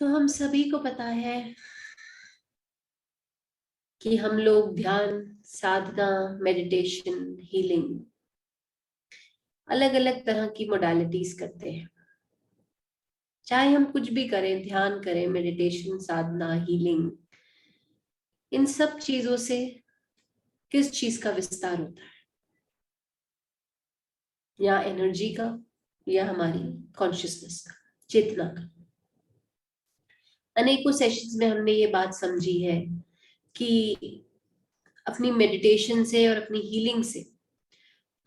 तो हम सभी को पता है कि हम लोग ध्यान, साधना, मेडिटेशन, हीलिंग, अलग अलग तरह की मोडालिटीज करते हैं। चाहे हम कुछ भी करें, ध्यान करें, मेडिटेशन, साधना, हीलिंग, इन सब चीजों से किस चीज का विस्तार होता है? या एनर्जी का, या हमारी कॉन्शियसनेस का, चेतना का। अनेकों सेशंस में हमने ये बात समझी है कि अपनी मेडिटेशन से और अपनी हीलिंग से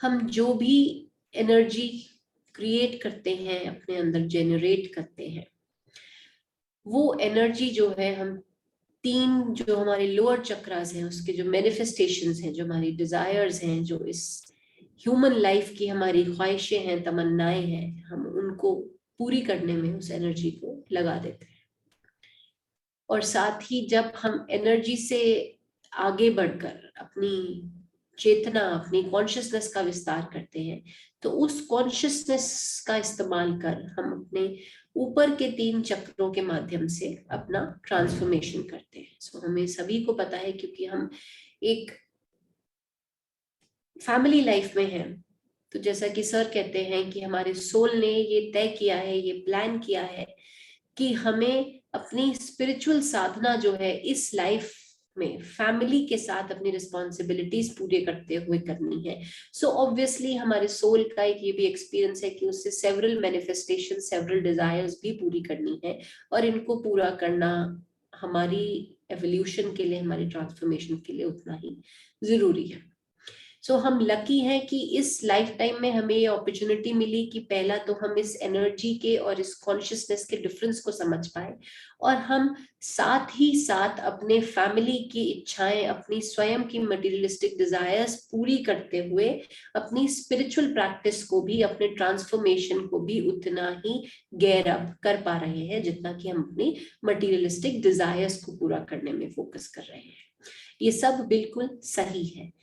हम जो भी एनर्जी क्रिएट करते हैं, अपने अंदर जेनरेट करते हैं, वो एनर्जी जो है हम तीन जो हमारे लोअर चक्रास हैं उसके जो मैनिफेस्टेशंस हैं, जो हमारी डिजायर्स हैं, जो इस ह्यूमन लाइफ की हमारी ख्वाहिशें हैं, तमन्नाएं हैं, हम उनको पूरी करने में उस एनर्जी को लगा देते हैं। और साथ ही जब हम एनर्जी से आगे बढ़कर अपनी चेतना, अपनी कॉन्शियसनेस का विस्तार करते हैं, तो उस कॉन्शियसनेस का इस्तेमाल कर हम अपने ऊपर के तीन चक्रों के माध्यम से अपना ट्रांसफॉर्मेशन करते हैं। सो हमें सभी को पता है, क्योंकि हम एक फैमिली लाइफ में हैं, तो जैसा कि सर कहते हैं कि हमारे सोल ने ये तय किया है, ये प्लान किया है कि हमें अपनी स्पिरिचुअल साधना जो है इस लाइफ में फैमिली के साथ अपनी रिस्पॉन्सिबिलिटीज पूरे करते हुए करनी है। सो ऑब्वियसली हमारे सोल का एक ये भी एक्सपीरियंस है कि उससे सेवरल मैनिफेस्टेशन, सेवरल डिजायर्स भी पूरी करनी है, और इनको पूरा करना हमारी एवोल्यूशन के लिए, हमारी ट्रांसफॉर्मेशन के लिए उतना ही जरूरी है। सो हम लकी हैं कि इस लाइफ टाइम में हमें ये अपॉर्चुनिटी मिली कि पहला तो हम इस एनर्जी के और इस कॉन्शियसनेस के डिफरेंस को समझ पाए, और हम साथ ही साथ अपने फैमिली की इच्छाएं, अपनी स्वयं की मटेरियलिस्टिक डिजायर्स पूरी करते हुए अपनी स्पिरिचुअल प्रैक्टिस को भी, अपने ट्रांसफॉर्मेशन को भी उतना ही गैर अप कर पा रहे हैं जितना कि हम अपनी मटेरियलिस्टिक डिजायर्स को पूरा करने में फोकस कर रहे हैं। ये सब बिल्कुल सही है।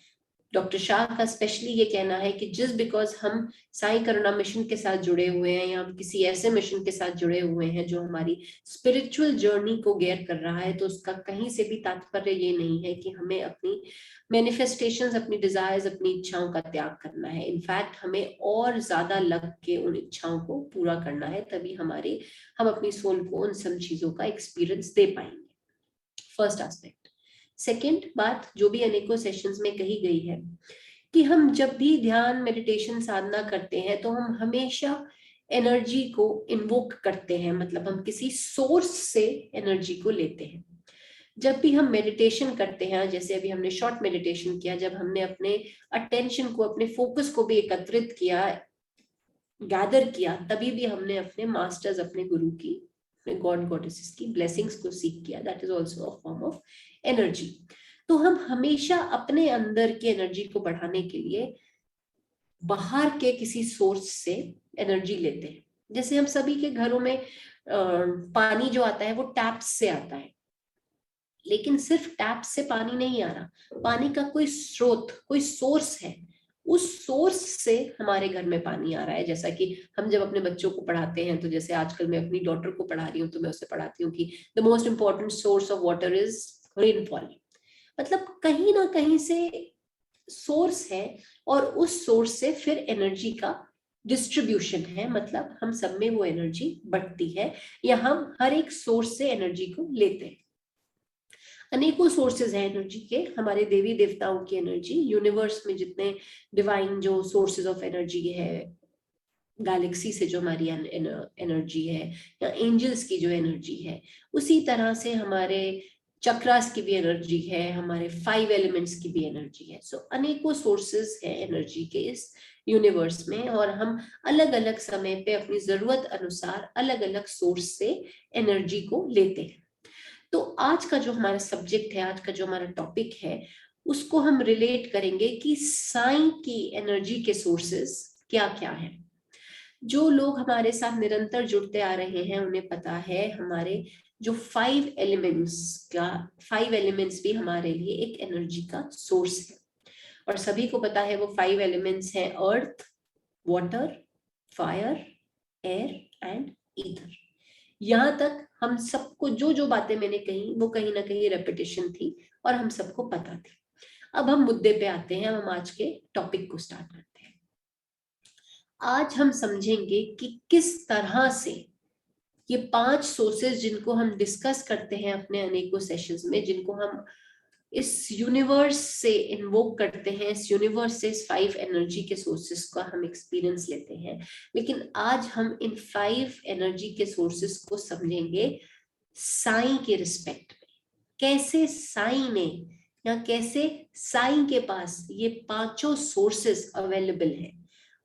डॉक्टर शाह का स्पेशली ये कहना है कि जस्ट बिकॉज हम साई करुणा मिशन के साथ जुड़े हुए हैं, या हम किसी ऐसे मिशन के साथ जुड़े हुए हैं जो हमारी स्पिरिचुअल जर्नी को गेयर कर रहा है, तो उसका कहीं से भी तात्पर्य ये नहीं है कि हमें अपनी मैनिफेस्टेशंस, अपनी डिजायर्स, अपनी इच्छाओं का त्याग करना है। इनफैक्ट हमें और ज्यादा लग के उन इच्छाओं को पूरा करना है, तभी हम अपनी सोल को उन सब चीजों का एक्सपीरियंस दे पाएंगे। First aspect. सेकेंड बात जो भी अनेकों सेशंस में कही गई है कि हम जब भी ध्यान, मेडिटेशन, साधना करते हैं तो हम हमेशा एनर्जी को इन्वोक करते हैं, मतलब हम किसी सोर्स से एनर्जी को लेते हैं। जब भी हम मेडिटेशन करते हैं, जैसे अभी हमने शॉर्ट मेडिटेशन किया, जब हमने अपने अटेंशन को, अपने फोकस को भी एकत्रित किया, गैदर किया, तभी भी हमने अपने मास्टर्स, अपने गुरु की, अपने गॉड गॉडेसेस की ब्लेसिंग्स को सीख किया। That is also a form of energy. तो हम हमेशा अपने अंदर की एनर्जी को बढ़ाने के लिए बाहर के किसी सोर्स से एनर्जी लेते हैं। जैसे हम सभी के घरों में पानी जो आता है वो टैप्स से आता है, लेकिन सिर्फ टैप से पानी नहीं आ रहा, पानी का कोई स्रोत, कोई सोर्स है, उस सोर्स से हमारे घर में पानी आ रहा है। जैसा कि हम जब अपने बच्चों को पढ़ाते हैं, तो जैसे आजकल मैं अपनी डॉटर को पढ़ा रही हूँ, तो मैं उससे पढ़ाती हूँ कि the most important source of water is rainfall. मतलब कहीं ना कहीं से सोर्स है, और उस सोर्स से फिर एनर्जी का डिस्ट्रीब्यूशन है, मतलब हम सब में वो एनर्जी बढ़ती है, या हम हर एक सोर्स से एनर्जी को लेते हैं। अनेकों सोर्सेज हैं एनर्जी के, हमारे देवी देवताओं की एनर्जी, यूनिवर्स में जितने डिवाइन जो सोर्सेज ऑफ एनर्जी है, गैलेक्सी से जो हमारी एनर्जी है, या एंजल्स की जो एनर्जी है, उसी तरह से हमारे चक्रास की भी एनर्जी है, हमारे 5 एलिमेंट्स की भी एनर्जी है। सो अनेकों सोर्सेज है एनर्जी के इस यूनिवर्स में, और हम अलग अलग समय पे अपनी जरूरत अनुसार अलग अलग सोर्स से एनर्जी को लेते हैं। तो आज का जो हमारा सब्जेक्ट है, आज का जो हमारा टॉपिक है, उसको हम रिलेट करेंगे कि साई की एनर्जी के सोर्सेस क्या क्या है। जो लोग हमारे साथ निरंतर जुड़ते आ रहे हैं उन्हें पता है, हमारे जो 5 एलिमेंट्स भी हमारे लिए एक एनर्जी का सोर्स है। और सभी को पता है वो 5 एलिमेंट्स हैं earth, water, fire, air and ether. यहाँ तक हम सबको जो जो बातें मैंने कही वो कहीं ना कहीं रेपिटेशन थी और हम सबको पता थी। अब हम मुद्दे पे आते हैं, हम आज के टॉपिक को स्टार्ट करते हैं। आज हम समझेंगे कि किस तरह से ये 5 सोर्सेज जिनको हम डिस्कस करते हैं अपने अनेकों सेशंस में, जिनको हम इस यूनिवर्स से इन्वोक करते हैं, इस यूनिवर्स से इस 5 एनर्जी के सोर्सेस का हम एक्सपीरियंस लेते हैं। लेकिन आज हम इन 5 एनर्जी के सोर्सेस को समझेंगे साईं के रिस्पेक्ट में, कैसे साईं ने या कैसे साईं के पास ये 5 सोर्सेस अवेलेबल है,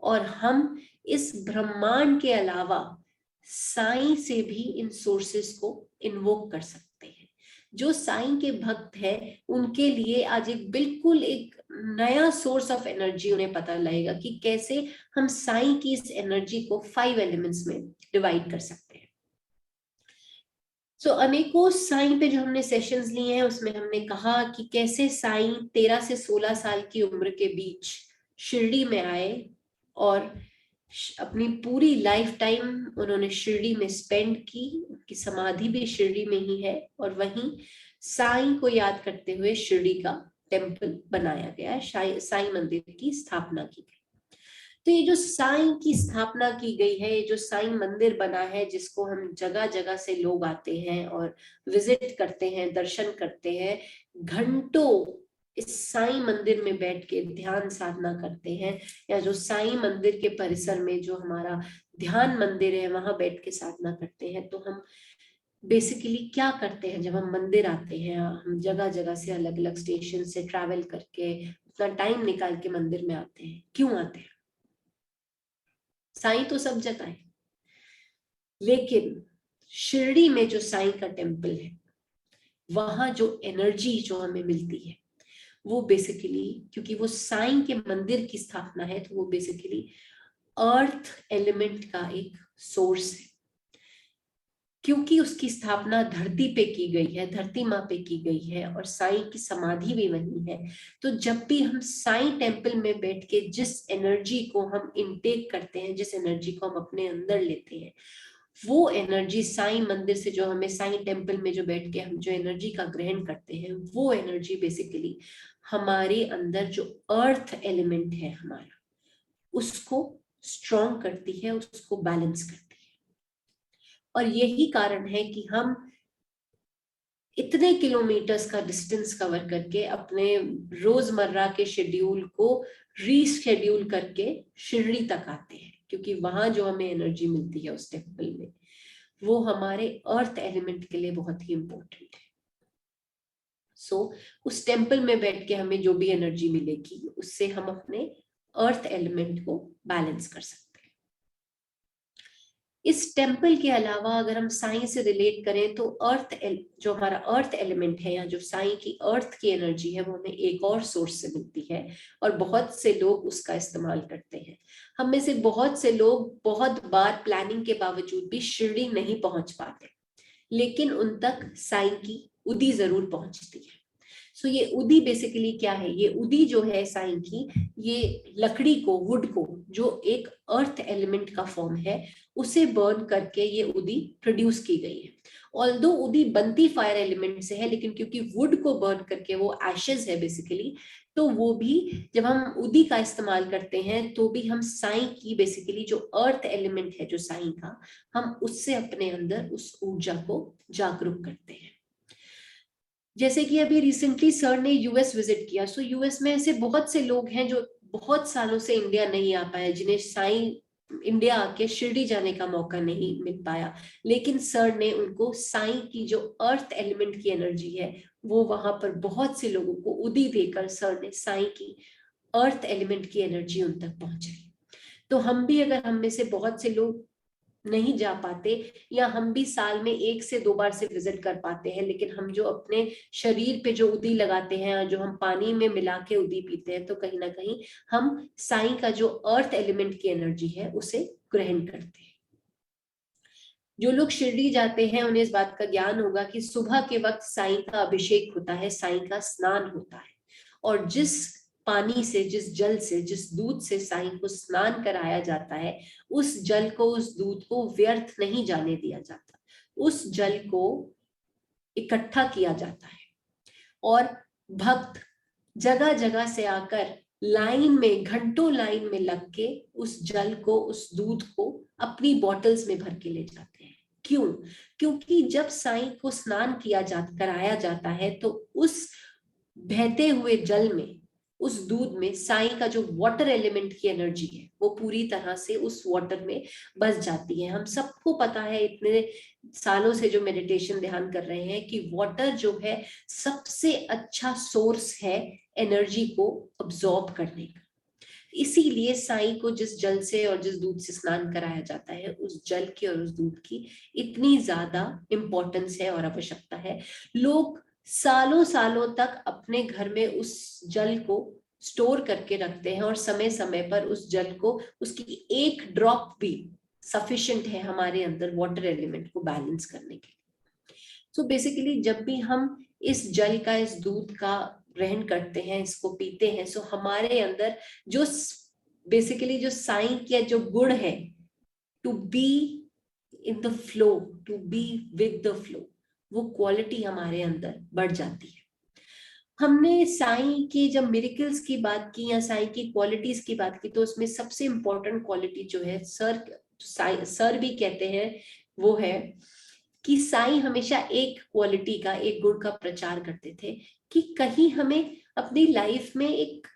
और हम इस ब्रह्मांड के अलावा साईं से भी इन सोर्सेस को इन्वोक कर सकते हैं। जो साईं के भक्त हैं उनके लिए आज एक नया सोर्स ऑफ एनर्जी उन्हें पता लगेगा कि कैसे हम साईं की इस एनर्जी को 5 एलिमेंट्स में डिवाइड कर सकते हैं। अनेकों साईं पे जो हमने सेशंस लिए हैं उसमें हमने कहा कि कैसे साईं 13 से 16 साल की उम्र के बीच शिरडी में आए और अपनी पूरी लाइफ टाइम उन्होंने शिरडी में स्पेंड की। उनकी समाधि भी शिरडी में ही है और वहीं साईं को याद करते हुए शिरडी का टेम्पल बनाया गया है, साईं मंदिर की स्थापना की गई। तो ये जो साईं की स्थापना की गई है, ये जो साईं मंदिर बना है, जिसको हम जगह जगह से लोग आते हैं और विजिट करते हैं, दर्शन करते हैं, घंटों इस साईं मंदिर में बैठ के ध्यान साधना करते हैं, या जो साईं मंदिर के परिसर में जो हमारा ध्यान मंदिर है वहां बैठ के साधना करते हैं। तो हम बेसिकली क्या करते हैं, जब हम मंदिर आते हैं, हम जगह जगह से अलग अलग स्टेशन से ट्रैवल करके अपना टाइम निकाल के मंदिर में आते हैं, क्यों आते हैं? साईं तो सब जगह है, लेकिन शिरडी में जो साईं का टेम्पल है वहां जो एनर्जी जो हमें मिलती है वो बेसिकली, क्योंकि वो साईं के मंदिर की स्थापना है, तो वो बेसिकली अर्थ एलिमेंट का एक सोर्स है। क्योंकि उसकी स्थापना धरती पे की गई है, धरती माँ पे की गई है, और साईं की समाधि भी वही है, तो जब भी हम साईं टेम्पल में बैठ के जिस एनर्जी को हम इनटेक करते हैं, जिस एनर्जी को हम अपने अंदर लेते हैं, वो एनर्जी साईं मंदिर से, जो हमें साईं टेम्पल में जो बैठ के हम जो एनर्जी का ग्रहण करते हैं, वो एनर्जी बेसिकली हमारे अंदर जो अर्थ एलिमेंट है हमारा, उसको स्ट्रॉन्ग करती है, उसको बैलेंस करती है। और यही कारण है कि हम इतने किलोमीटर्स का डिस्टेंस कवर करके अपने रोजमर्रा के शेड्यूल को रीशेड्यूल करके शिरडी तक आते हैं, क्योंकि वहां जो हमें एनर्जी मिलती है उस टेम्पल में, वो हमारे अर्थ एलिमेंट के लिए बहुत ही इंपॉर्टेंट है। उस टेम्पल में बैठ के हमें जो भी एनर्जी मिलेगी उससे हम अपने अर्थ एलिमेंट को बैलेंस कर सकते हैं। इस टेम्पल के अलावा अगर हम साईं से रिलेट करें तो जो हमारा अर्थ एलिमेंट है, या जो साईं की अर्थ की एनर्जी है, वो हमें एक और सोर्स से मिलती है, और बहुत से लोग उसका इस्तेमाल करते हैं। हम में से बहुत से लोग बहुत बार प्लानिंग के बावजूद भी शिरडी नहीं पहुंच पाते, लेकिन उन तक साईं की उदी जरूर पहुंचती है। ये उदी बेसिकली क्या है? ये उदी जो है साईं की, ये लकड़ी को, वुड को, जो एक अर्थ एलिमेंट का फॉर्म है, उसे बर्न करके ये उदी प्रोड्यूस की गई है। ऑल्दो उदी बनती फायर एलिमेंट से है, लेकिन क्योंकि वुड को बर्न करके वो एशेज है बेसिकली, तो वो भी जब हम उदी का इस्तेमाल करते हैं तो भी हम साईं की बेसिकली जो अर्थ एलिमेंट है जो साईं का, हम उससे अपने अंदर उस ऊर्जा को जागरूक करते हैं। जैसे कि अभी रिसेंटली सर ने यूएस विजिट किया, यूएस में ऐसे बहुत से लोग हैं जो बहुत सालों से इंडिया नहीं आ पाए, जिन्हें साईं इंडिया आके शिरडी जाने का मौका नहीं मिल पाया, लेकिन सर ने उनको साईं की जो अर्थ एलिमेंट की एनर्जी है, वो वहां पर बहुत से लोगों को उदी देकर सर ने साईं की अर्थ एलिमेंट की एनर्जी उन तक पहुंचाई। तो हम भी, अगर हम में से बहुत से लोग नहीं जा पाते, या हम भी साल में 1 से 2 बार से विजिट कर पाते हैं, लेकिन हम जो अपने शरीर पे जो उदी लगाते हैं, जो हम पानी में मिला के उदी पीते हैं, तो कहीं ना कहीं हम साईं का जो अर्थ एलिमेंट की एनर्जी है उसे ग्रहण करते हैं। जो लोग शिरडी जाते हैं उन्हें इस बात का ज्ञान होगा कि सुबह के वक्त साईं का अभिषेक होता है, साईं का स्नान होता है, और जिस पानी से, जिस जल से, जिस दूध से साईं को स्नान कराया जाता है, उस जल को, उस दूध को व्यर्थ नहीं जाने दिया जाता। उस जल को इकट्ठा किया जाता है और भक्त जगह जगह से आकर लाइन में, घंटों लाइन में लग के उस जल को, उस दूध को अपनी बॉटल्स में भर के ले जाते हैं। क्यों? क्योंकि जब साईं को स्नान कराया जाता है तो उस बहते हुए जल में, उस दूध में साईं का जो वाटर एलिमेंट की एनर्जी है वो पूरी तरह से उस वाटर में बस जाती है। हम सबको पता है, इतने सालों से जो मेडिटेशन ध्यान कर रहे हैं, कि वाटर जो है सबसे अच्छा सोर्स है एनर्जी को अब्सॉर्ब करने का। इसीलिए साईं को जिस जल से और जिस दूध से स्नान कराया जाता है, उस जल की और उस दूध की इतनी ज्यादा इंपॉर्टेंस है और आवश्यकता है। लोग सालों सालों तक अपने घर में उस जल को स्टोर करके रखते हैं और समय समय पर उस जल को, उसकी एक ड्रॉप भी सफिशिएंट है हमारे अंदर वाटर एलिमेंट को बैलेंस करने के लिए। सो बेसिकली जब भी हम इस जल का, इस दूध का ग्रहण करते हैं, इसको पीते हैं, सो हमारे अंदर जो बेसिकली जो साईं के जो गुण है, to be in the flow, to be with the flow, वो क्वालिटी हमारे अंदर बढ़ जाती है। हमने साईं के जब मिरेकल्स की बात की या साईं की क्वालिटीज की बात की, तो उसमें सबसे इंपॉर्टेंट क्वालिटी जो है, सर भी कहते हैं, वो है कि साईं हमेशा एक क्वालिटी का, एक गुण का प्रचार करते थे कि कहीं हमें अपनी लाइफ में एक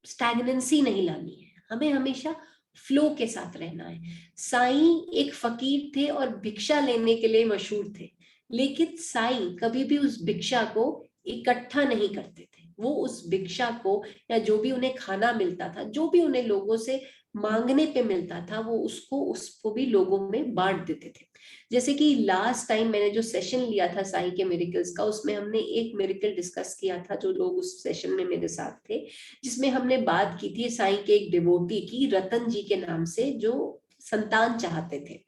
स्टैग्नेंसी नहीं लानी है, हमें हमेशा फ्लो के साथ रहना है। साईं एक फकीर थे और भिक्षा लेने के लिए मशहूर थे, लेकिन साईं कभी भी उस भिक्षा को इकट्ठा नहीं करते थे। वो उस भिक्षा को, या जो भी उन्हें खाना मिलता था, जो भी उन्हें लोगों से मांगने पे मिलता था, वो उसको भी लोगों में बांट देते थे। जैसे कि लास्ट टाइम मैंने जो सेशन लिया था साईं के मिरेकल्स का, उसमें हमने एक मिरेकल डिस्कस किया था, जो लोग उस सेशन में मेरे साथ थे, जिसमें हमने बात की थी साईं के एक डिवोटी की, रतन जी के नाम से, जो संतान चाहते थे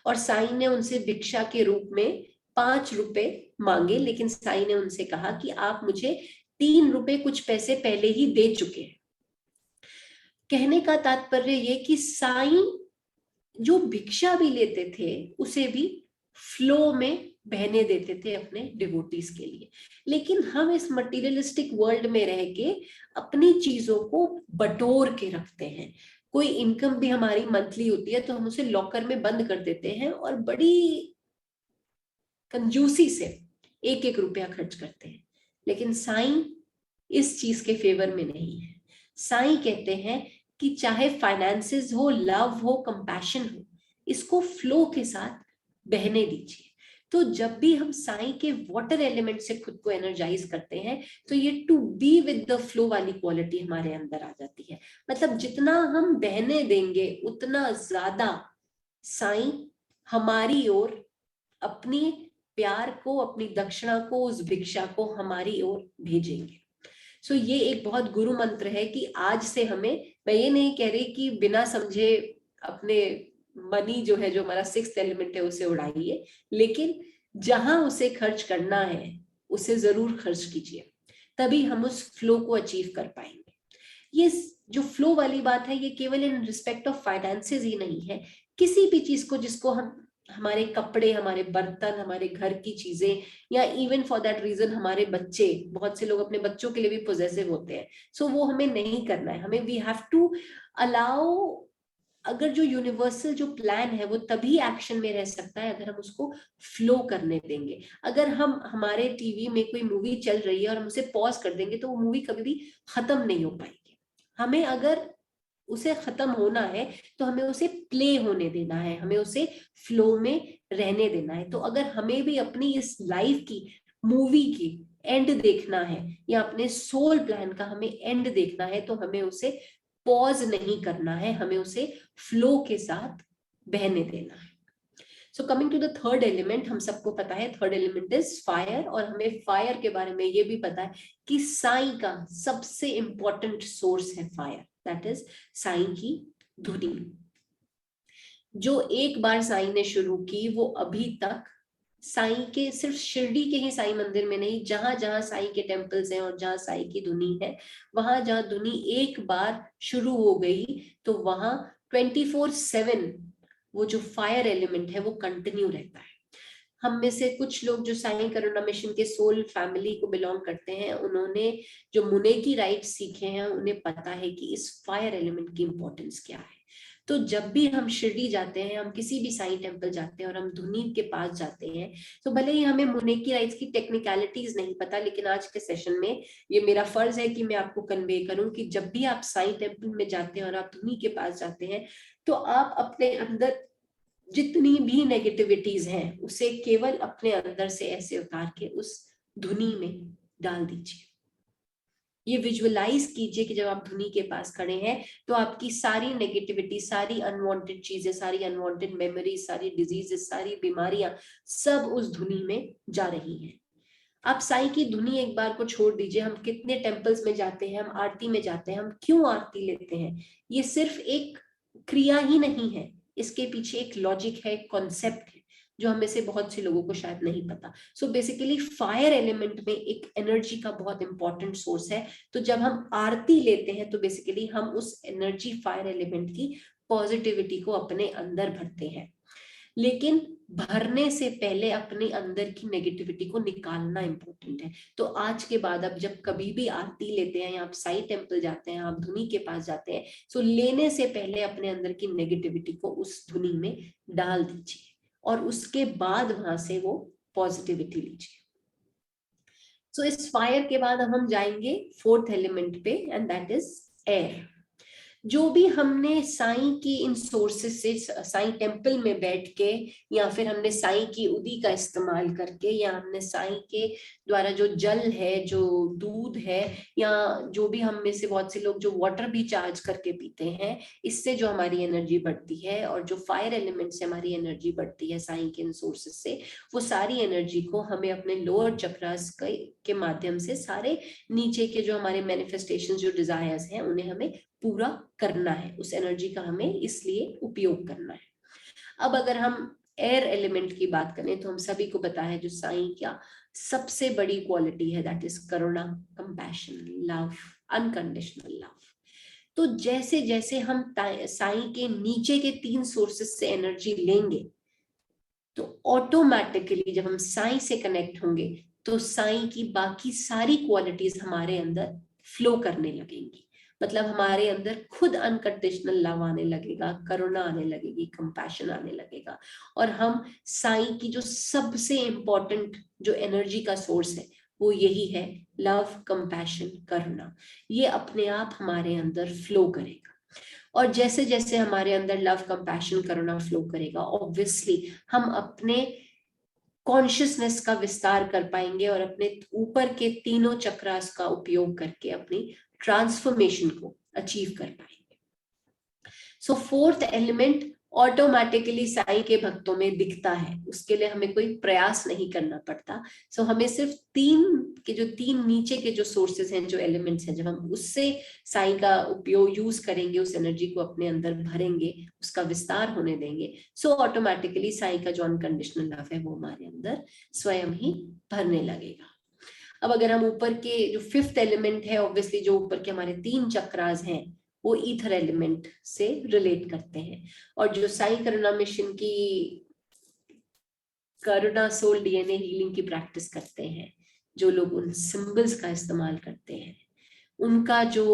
और साईं ने उनसे भिक्षा के रूप में 5 रुपए मांगे, लेकिन साईं ने उनसे कहा कि आप मुझे 3 रुपए कुछ पैसे पहले ही दे चुके हैं। कहने का तात्पर्य ये कि साईं जो भिक्षा भी लेते थे उसे भी फ्लो में बहने देते थे अपने डिवोटीज के लिए। लेकिन हम इस मटेरियलिस्टिक वर्ल्ड में रह के अपनी चीजों को बटोर के रखते हैं। कोई इनकम भी हमारी मंथली होती है तो हम उसे लॉकर में बंद कर देते हैं और बड़ी कंजूसी से एक एक रुपया खर्च करते हैं। लेकिन साईं इस चीज के फेवर में नहीं है। साईं कहते हैं कि चाहे फाइनेंसेस हो, लव हो, कंपैशन हो, इसको फ्लो के साथ बहने दीजिए। तो जब भी हम साईं के वाटर एलिमेंट से खुद को एनर्जाइज करते हैं, तो ये to be with the flow वाली क्वालिटी हमारे अंदर आ जाती है। मतलब जितना हम बहने देंगे, उतना ज्यादा साईं हमारी ओर अपनी प्यार को, अपनी दक्षिणा को, उस भिक्षा को हमारी ओर भेजेंगे। सो ये एक बहुत गुरु मंत्र है कि आज से हमें, मैं ये नहीं कह रही कि बिना समझे अपने मनी जो है, जो हमारा 6th एलिमेंट है, उसे उड़ाइए, लेकिन जहां उसे खर्च करना है उसे जरूर खर्च कीजिए, तभी हम उस फ्लो को अचीव कर पाएंगे। ये जो फ्लो वाली बात है, ये केवल इन रिस्पेक्ट ऑफ फाइनेंसेस ही नहीं है, किसी भी चीज को, जिसको हम, हमारे कपड़े, हमारे बर्तन, हमारे घर की चीजें, या इवन फॉर दैट रीजन हमारे बच्चे, बहुत से लोग अपने बच्चों के लिए भी पोजेसिव होते हैं। सो वो हमें नहीं करना है। हमें वी हैव टू अलाउ, अगर जो यूनिवर्सल जो प्लान है वो तभी एक्शन में रह सकता है अगर हम उसको फ्लो करने देंगे। अगर हम, हमारे टीवी में कोई मूवी चल रही है और हम उसे पॉज कर देंगे, तो वो मूवी कभी भी खत्म नहीं हो पाएगी। हमें अगर उसे खत्म होना है तो हमें उसे प्ले होने देना है, हमें उसे फ्लो में रहने देना है। तो अगर हमें भी अपनी इस लाइफ की, मूवी की एंड देखना है, या अपने सोल प्लान का हमें एंड देखना है, तो हमें उसे पॉज नहीं करना है, हमें उसे फ्लो के साथ बहने देना है। So coming to the third element, हम सबको पता है थर्ड एलिमेंट इज फायर, और हमें फायर के बारे में ये भी पता है कि साईं का सबसे इंपॉर्टेंट सोर्स है फायर, दैट इज साईं की धुनी। जो एक बार साईं ने शुरू की, वो अभी तक साईं के, सिर्फ शिरडी के ही साईं मंदिर में नहीं, जहां जहां साईं के टेम्पल्स हैं और जहां साईं की धुनी है, वहां जहां धुनी एक बार शुरू हो गई, तो वहां 24/7 वो जो फायर एलिमेंट है वो कंटिन्यू रहता है। हम में से कुछ लोग जो साईं करुणा मिशन के सोल फैमिली को बिलोंग करते हैं, उन्होंने जो मुने की राइट सीखे हैं, उन्हें पता है कि इस फायर एलिमेंट की इंपॉर्टेंस क्या है। तो जब भी हम शिरडी जाते हैं, हम किसी भी साईं टेम्पल जाते हैं और हम धुनी के पास जाते हैं, तो भले ही हमें मुने की राइट्स की टेक्निकलिटीज नहीं पता, लेकिन आज के सेशन में ये मेरा फर्ज है कि मैं आपको कन्वे करूं कि जब भी आप साईं टेम्पल में जाते हैं और आप धुनी के पास जाते हैं, तो आप अपने अंदर जितनी भी नेगेटिविटीज हैं उसे केवल अपने अंदर से ऐसे उतार के उस धुनी में डाल दीजिए। ये विजुअलाइज कीजिए कि जब आप धुनी के पास खड़े हैं तो आपकी सारी नेगेटिविटी, सारी अनवांटेड चीजें, सारी अनवांटेड मेमोरीज, सारी डिजीजेस, सारी बीमारियां सब उस धुनी में जा रही हैं। आप साईं की धुनी एक बार को छोड़ दीजिए, हम कितने टेम्पल्स में जाते हैं, हम आरती में जाते हैं, हम क्यों आरती लेते हैं? ये सिर्फ एक क्रिया ही नहीं है, इसके पीछे एक लॉजिक है, एक कॉन्सेप्ट है जो हमें से बहुत से लोगों को शायद नहीं पता। सो बेसिकली फायर एलिमेंट में एक एनर्जी का बहुत इंपॉर्टेंट सोर्स है। तो जब हम आरती लेते हैं तो बेसिकली हम उस एनर्जी फायर एलिमेंट की पॉजिटिविटी को अपने अंदर भरते हैं, लेकिन भरने से पहले अपने अंदर की नेगेटिविटी को निकालना इंपॉर्टेंट है। तो आज के बाद अब जब कभी भी आरती लेते हैं या आप साईं टेम्पल जाते हैं, आप धुनी के पास जाते हैं, तो लेने से पहले अपने अंदर की नेगेटिविटी को उस धुनी में डाल दीजिए और उसके बाद वहां से वो पॉजिटिविटी लीजिए। सो इस फायर के बाद हम जाएंगे फोर्थ एलिमेंट पे, एंड दैट इज एयर। जो भी हमने साईं की इन सोर्सेस से, साईं टेम्पल में बैठ के, या फिर हमने साईं की उदी का इस्तेमाल करके, या हमने साईं के द्वारा जो जल है, जो दूध है, या जो भी हम में से बहुत से लोग जो वाटर भी चार्ज करके पीते हैं, इससे जो हमारी एनर्जी बढ़ती है और जो फायर एलिमेंट से हमारी एनर्जी बढ़ती है साईं के इन सोर्सेस से, वो सारी एनर्जी को हमें अपने लोअर चक्रास के माध्यम से सारे नीचे के जो हमारे मैनिफेस्टेशन, जो डिजायर्स हैं, उन्हें हमें पूरा करना है। उस एनर्जी का हमें इसलिए उपयोग करना है। अब अगर हम एयर एलिमेंट की बात करें तो हम सभी को पता है जो साईं क्या सबसे बड़ी क्वालिटी है, that is Karuna, compassion, love, unconditional love. तो जैसे जैसे हम साईं के नीचे के 3 सोर्सेस से एनर्जी लेंगे, तो ऑटोमेटिकली जब हम साईं से कनेक्ट होंगे तो साईं की बाकी सारी क्वालिटीज हमारे अंदर फ्लो करने लगेंगी। मतलब हमारे अंदर खुद अनकंडीशनल लव आने लगेगा, करुणा आने लगेगी, कंपैशन आने लगेगा, और हम साईं की जो सबसे इंपॉर्टेंट जो एनर्जी का सोर्स है वो यही है, लव, कंपैशन, करुणा। ये अपने आप हमारे अंदर फ्लो करेगा। और जैसे जैसे हमारे अंदर लव, कंपैशन, करुणा फ्लो करेगा, ऑब्वियसली हम अपने कॉन्शियसनेस का विस्तार कर पाएंगे और अपने ऊपर के तीनों चक्रास का उपयोग करके अपनी ट्रांसफॉर्मेशन को अचीव कर पाएंगे। सो फोर्थ एलिमेंट ऑटोमेटिकली साईं के भक्तों में दिखता है, उसके लिए हमें कोई प्रयास नहीं करना पड़ता। सो हमें सिर्फ 3 नीचे के जो सोर्सेस हैं, जो एलिमेंट्स हैं, जब हम उससे साईं का उपयोग यूज करेंगे, उस एनर्जी को अपने अंदर भरेंगे, उसका विस्तार होने देंगे, सो ऑटोमेटिकली साईं का जो अनकंडीशनल लव है वो हमारे अंदर स्वयं ही भरने लगेगा। अब अगर हम ऊपर के जो 5th एलिमेंट है, ऑब्वियसली जो ऊपर के हमारे 3 चक्रास हैं, वो ईथर एलिमेंट से रिलेट करते हैं। और जो साईं करुणा मिशन की करुणा सोल डीएनए हीलिंग की प्रैक्टिस करते हैं, जो लोग उन सिंबल्स का इस्तेमाल करते हैं, उनका जो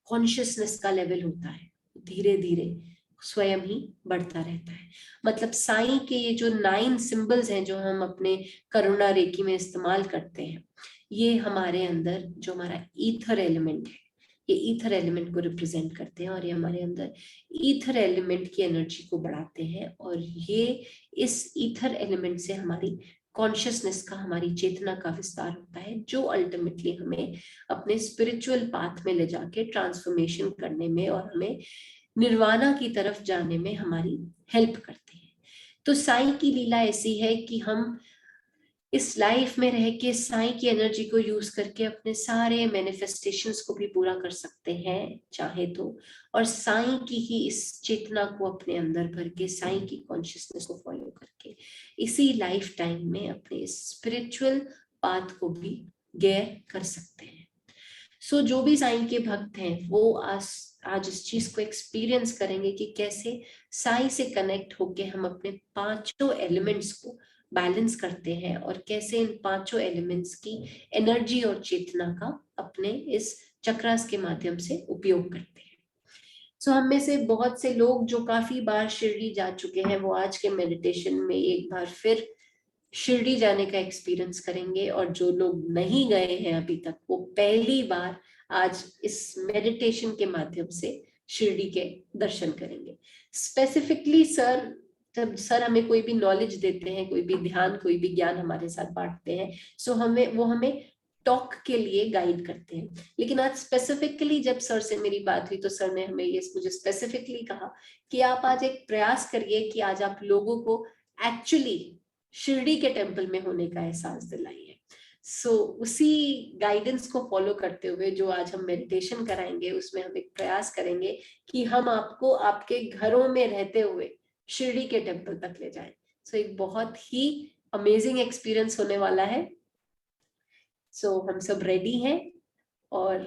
कॉन्शियसनेस का लेवल होता है धीरे धीरे स्वयं ही बढ़ता रहता है। मतलब साईं के ये जो 9 सिंबल्स हैं जो हम अपने करुणा रेकी में इस्तेमाल करते हैं, ये हमारे अंदर जो हमारा ईथर एलिमेंट है, ये ईथर एलिमेंट को रिप्रेजेंट करते हैं, और ये हमारे अंदर ईथर एलिमेंट की एनर्जी को बढ़ाते हैं। और ये इस ईथर एलिमेंट से हमारी कॉन्शियसनेस का, हमारी चेतना का विस्तार होता है, जो अल्टीमेटली हमें अपने स्पिरिचुअल पाथ में ले जाके ट्रांसफॉर्मेशन करने में और हमें निर्वाणा की तरफ जाने में हमारी हेल्प करते हैं। तो साईं की लीला ऐसी है कि हम इस लाइफ में रह के साईं की एनर्जी को यूज करके अपने सारे मैनिफेस्टेशंस को भी पूरा कर सकते हैं चाहे तो, और साईं की ही इस चेतना को अपने अंदर भर के, साईं की कॉन्शियसनेस को फॉलो करके इसी लाइफ टाइम में अपने स्पिरिचुअल पाथ को भी गेयर कर सकते हैं। सो जो भी साईं के भक्त हैं वो आज इस चीज को एक्सपीरियंस करेंगे कि कैसे साईं से कनेक्ट होके हम अपने 5 एलिमेंट्स को बैलेंस करते हैं और कैसे इन पांचों एलिमेंट्स की एनर्जी और चेतना का अपने इस चक्रास के माध्यम से उपयोग करते हैं। सो हम में से बहुत से लोग जो काफी बार शिरडी जा चुके हैं वो आज के मेडिटेशन में एक बार फिर शिरडी जाने का एक्सपीरियंस करेंगे, और जो लोग नहीं गए हैं अभी तक वो पहली बार आज इस मेडिटेशन के माध्यम से शिरडी के दर्शन करेंगे। स्पेसिफिकली सर, जब सर हमें कोई भी नॉलेज देते हैं, कोई भी ध्यान, कोई भी ज्ञान हमारे साथ बांटते हैं, सो हमें टॉक के लिए गाइड करते हैं। लेकिन आज स्पेसिफिकली जब सर से मेरी बात हुई तो सर ने हमें ये मुझे स्पेसिफिकली कहा कि आप आज एक प्रयास करिए कि आज आप लोगों को एक्चुअली शिरडी के टेम्पल में होने का एहसास दिलाइए। सो उसी गाइडेंस को फॉलो करते हुए जो आज हम मेडिटेशन कराएंगे उसमें हम एक प्रयास करेंगे कि हम आपको आपके घरों में रहते हुए शिरडी के टेम्पल तक ले जाएं। सो एक बहुत ही अमेजिंग एक्सपीरियंस होने वाला है। सो हम सब रेडी हैं, और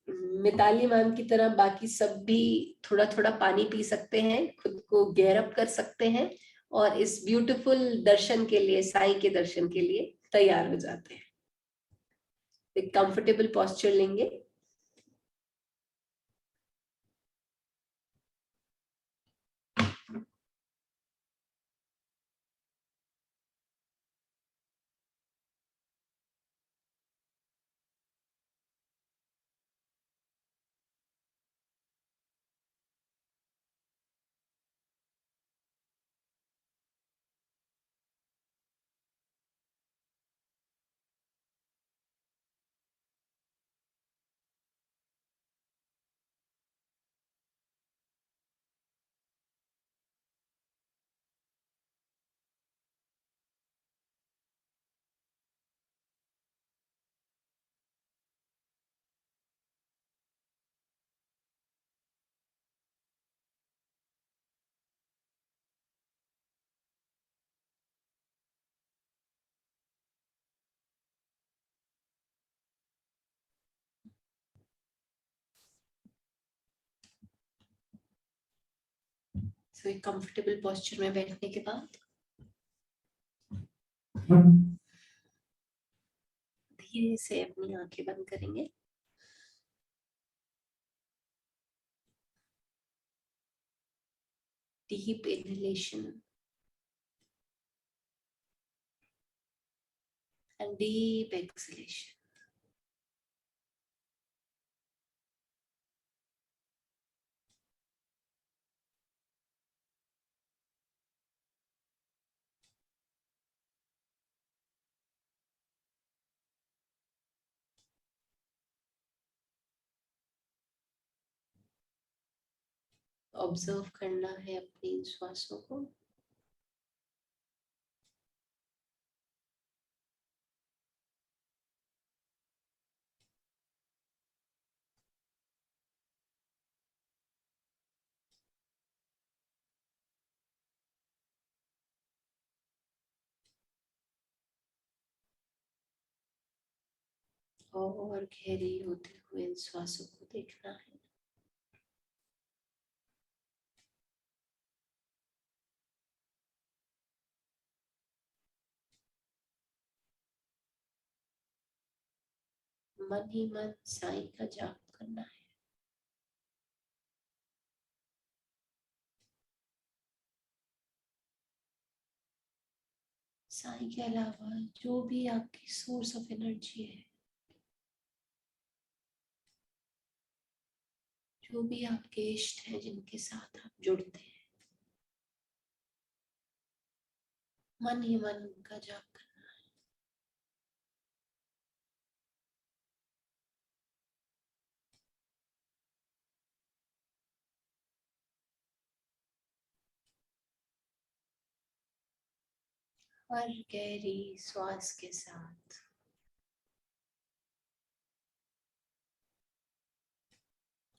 मिताली मैम की तरह बाकी सब भी थोड़ा थोड़ा पानी पी सकते हैं, खुद को गेयर अप कर सकते हैं, और इस ब्यूटीफुल दर्शन के लिए, साईं के दर्शन के लिए तैयार हो जाते हैं। एक कंफर्टेबल पोस्चर लेंगे। सो एक कंफर्टेबल पोस्चर में बैठने के बाद धीरे से अपनी आंखें बंद करेंगे। Deep inhalation and deep exhalation. Observe करना है अपनी श्वासों को। और गहरी होते हुए इन श्वासों को देखना है। मन ही मन साईं का जाप करना है। साईं के अलावा जो भी आपकी सोर्स ऑफ एनर्जी है, जो भी आपके इष्ट हैं जिनके साथ आप जुड़ते हैं, मन ही मन उनका जाप करना है। हर गहरी श्वास के साथ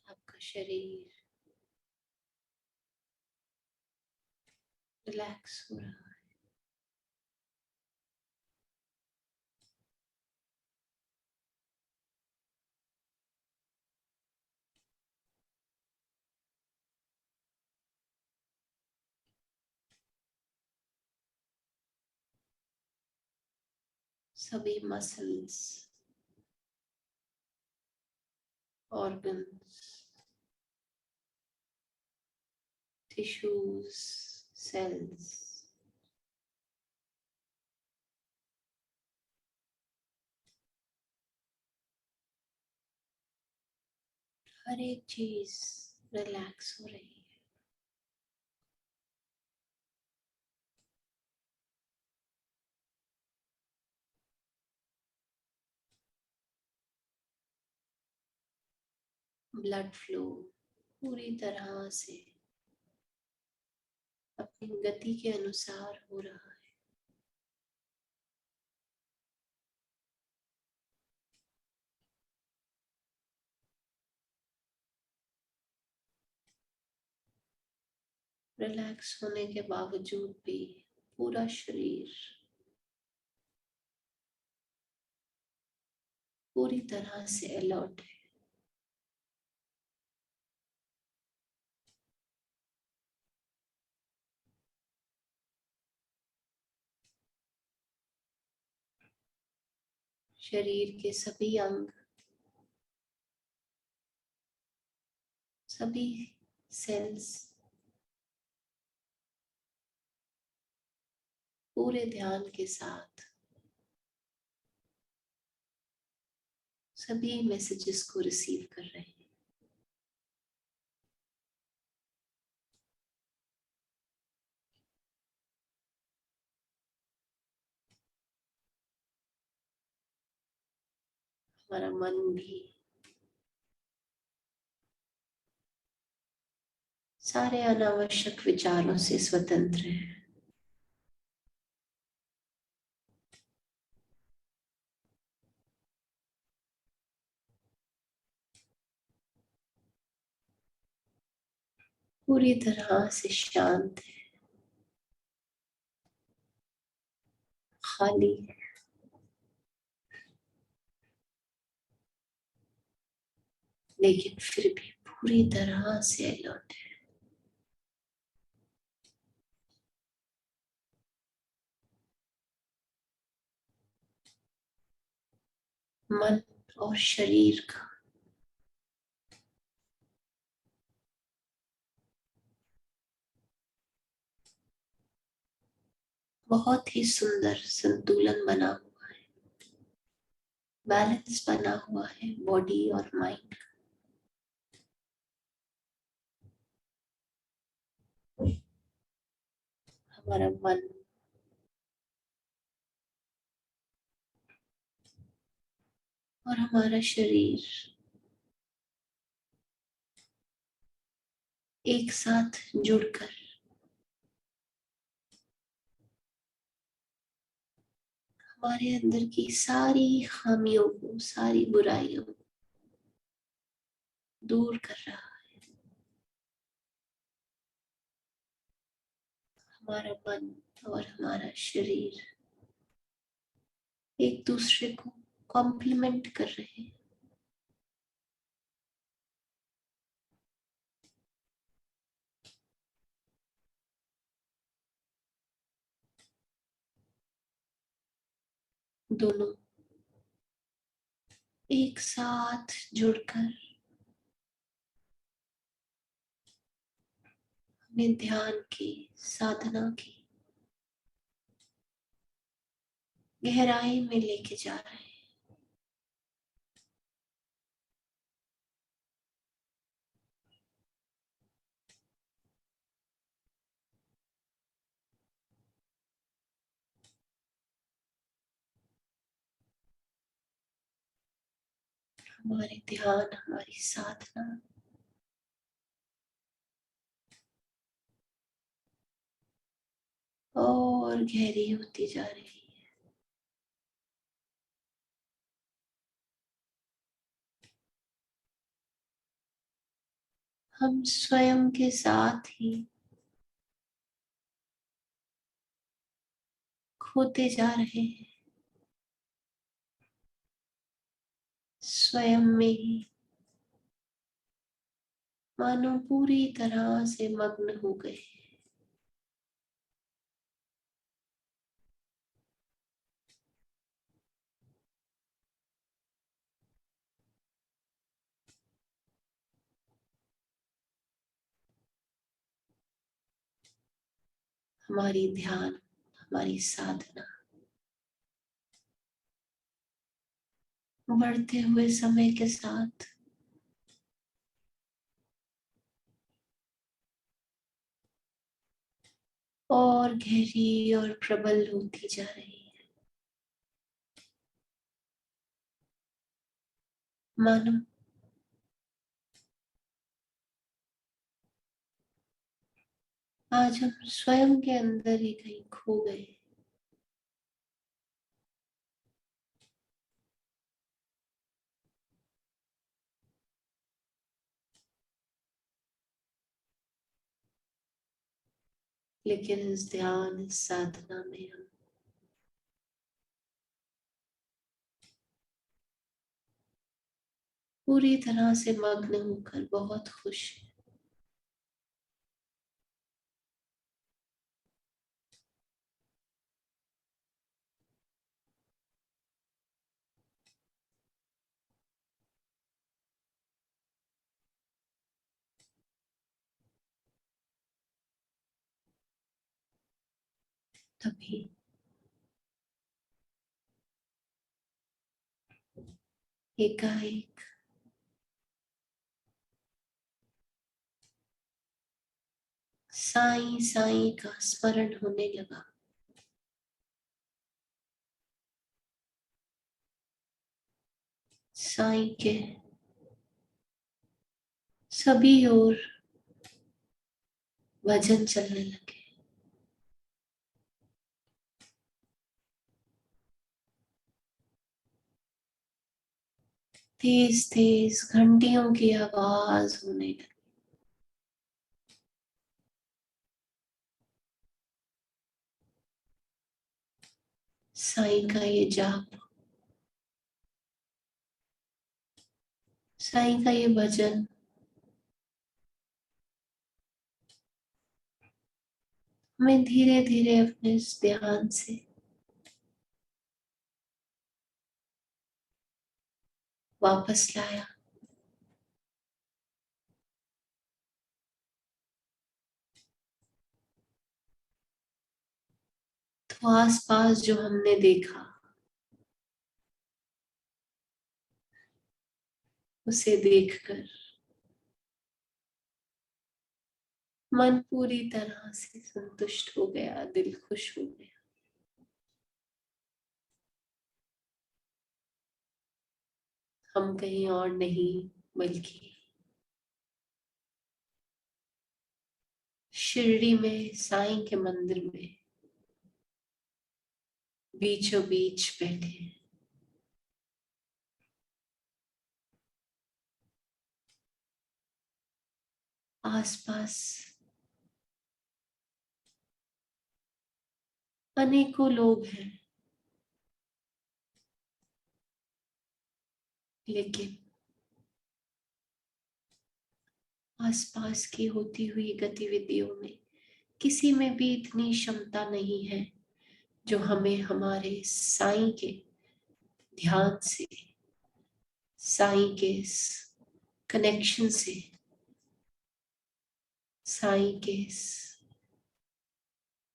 आपका शरीर रिलैक्स हो रहा है। सभी मसल्स, ऑर्गन्स, टिश्यूज, सेल्स, हर एक चीज रिलैक्स हो रही है। ब्लड फ्लो पूरी तरह से अपनी गति के अनुसार हो रहा है। रिलैक्स होने के बावजूद भी पूरा शरीर पूरी तरह से अलर्ट है। शरीर के सभी अंग, सभी सेल्स पूरे ध्यान के साथ सभी मैसेजेस को रिसीव कर रहे हैं। हमारा मन भी सारे अनावश्यक विचारों से स्वतंत्र है। पूरी तरह से शांत है, खाली है, लेकिन फिर भी पूरी तरह से अलर्ट है। मन और शरीर का बहुत ही सुंदर संतुलन बना हुआ है, बैलेंस बना हुआ है बॉडी और माइंड का। हमारा मन और हमारा शरीर एक साथ जुड़कर हमारे अंदर की सारी खामियों को, सारी बुराइयों को दूर कर रहा है। हमारा मन और हमारा शरीर एक दूसरे को कॉम्प्लीमेंट कर रहे हैं। दोनों एक साथ जुड़कर हमें ध्यान की साधना की गहराई में लेके जा रहे हैं। हमारे ध्यान, हमारी साधना और गहरी होती जा रही है। हम स्वयं के साथ ही खोते जा रहे हैं, स्वयं में ही मानो पूरी तरह से मग्न हो गए। हमारी ध्यान, हमारी साधना बढ़ते हुए समय के साथ और गहरी और प्रबल होती जा रही है। मानो आज हम स्वयं के अंदर ही कहीं खो गए। लेकिन इस ध्यान, इस साधना में हम पूरी तरह से मग्न होकर बहुत खुश हैं। तभी एकाएक साईं साईं का स्मरण होने लगा। साईं के सभी ओर भजन चलने लगे। तेज तेज घंटियों की आवाज होने लगी। साईं का ये जाप, साईं का ये भजन हमें धीरे धीरे अपने इस ध्यान से वापस लाया। तो आसपास जो हमने देखा उसे देखकर मन पूरी तरह से संतुष्ट हो गया, दिल खुश हो गया। हम कहीं और नहीं बल्कि शिरडी में साईं के मंदिर में बीचों बीच बैठे हैं। आसपास अनेकों लोग हैं, लेकिन आसपास की होती हुई गतिविधियों में किसी में भी इतनी क्षमता नहीं है जो हमें हमारे साईं के ध्यान से, साईं के कनेक्शन से, साईं के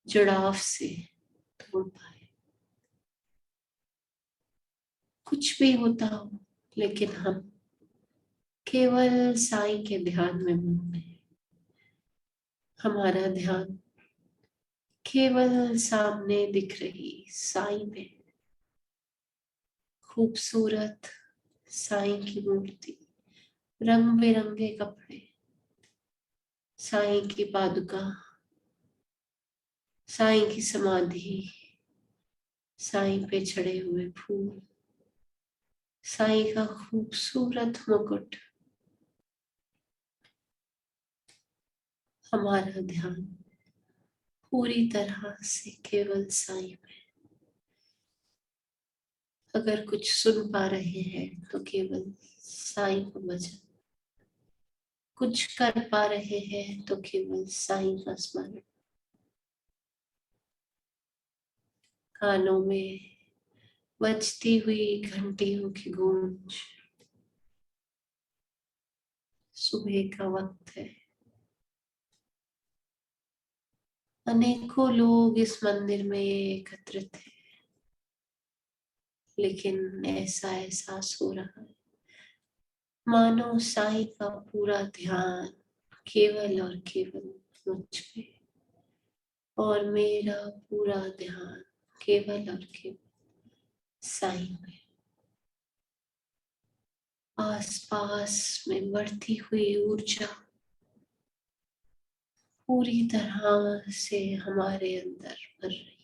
जुड़ाव से तोड़ पाए। कुछ भी होता हो, लेकिन हम केवल साईं के ध्यान में मग्न हैं। हमारा ध्यान केवल सामने दिख रही साईं पे, खूबसूरत साईं की मूर्ति, रंग बिरंगे कपड़े, साईं की पादुका, साईं की समाधि, साईं पे चढ़े हुए फूल, साईं का खूबसूरत मुकुट। हमारा ध्यान पूरी तरह से केवल साईं पे। अगर कुछ सुन पा रहे हैं तो केवल साईं का भजन, कुछ कर पा रहे हैं तो केवल साईं का स्मरण। कानों में बजती हुई घंटियों की गूंज। सुबह का वक्त है। अनेकों लोग इस मंदिर में एकत्रित हैं, लेकिन ऐसा एहसास हो रहा है मानो साईं का पूरा ध्यान केवल और केवल मुझ पे, और मेरा पूरा ध्यान केवल और केवल साईं पे। आसपास में बढ़ती हुई ऊर्जा पूरी तरह से हमारे अंदर भर रही है।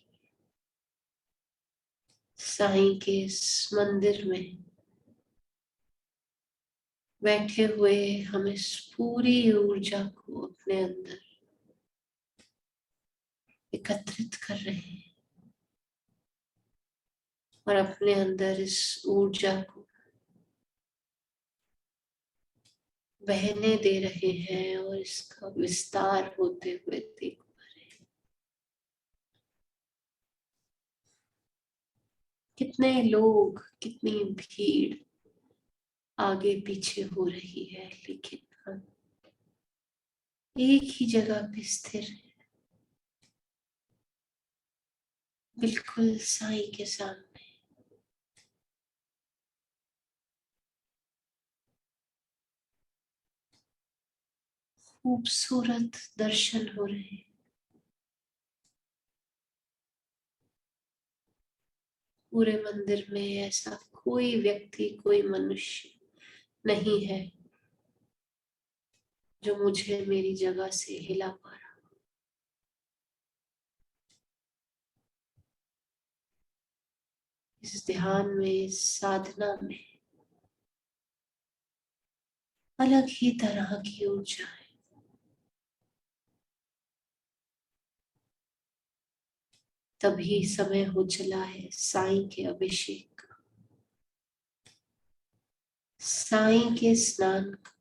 साईं के इस मंदिर में बैठे हुए हम इस पूरी ऊर्जा को अपने अंदर एकत्रित कर रहे हैं और अपने अंदर इस ऊर्जा को बहने दे रहे हैं और इसका विस्तार होते हुए देख पा रहे हैं। कितने लोग, कितनी भीड़ आगे पीछे हो रही है, लेकिन हम एक ही जगह पे स्थिर हैं, बिल्कुल साईं के सामने। खूबसूरत दर्शन हो रहे हैं। पूरे मंदिर में ऐसा कोई व्यक्ति, कोई मनुष्य नहीं है जो मुझे मेरी जगह से हिला पा रहा। इस ध्यान में, इस साधना में अलग ही तरह की ऊर्जा है। तभी समय हो चला है साईं के अभिषेक का, साईं के स्नान का।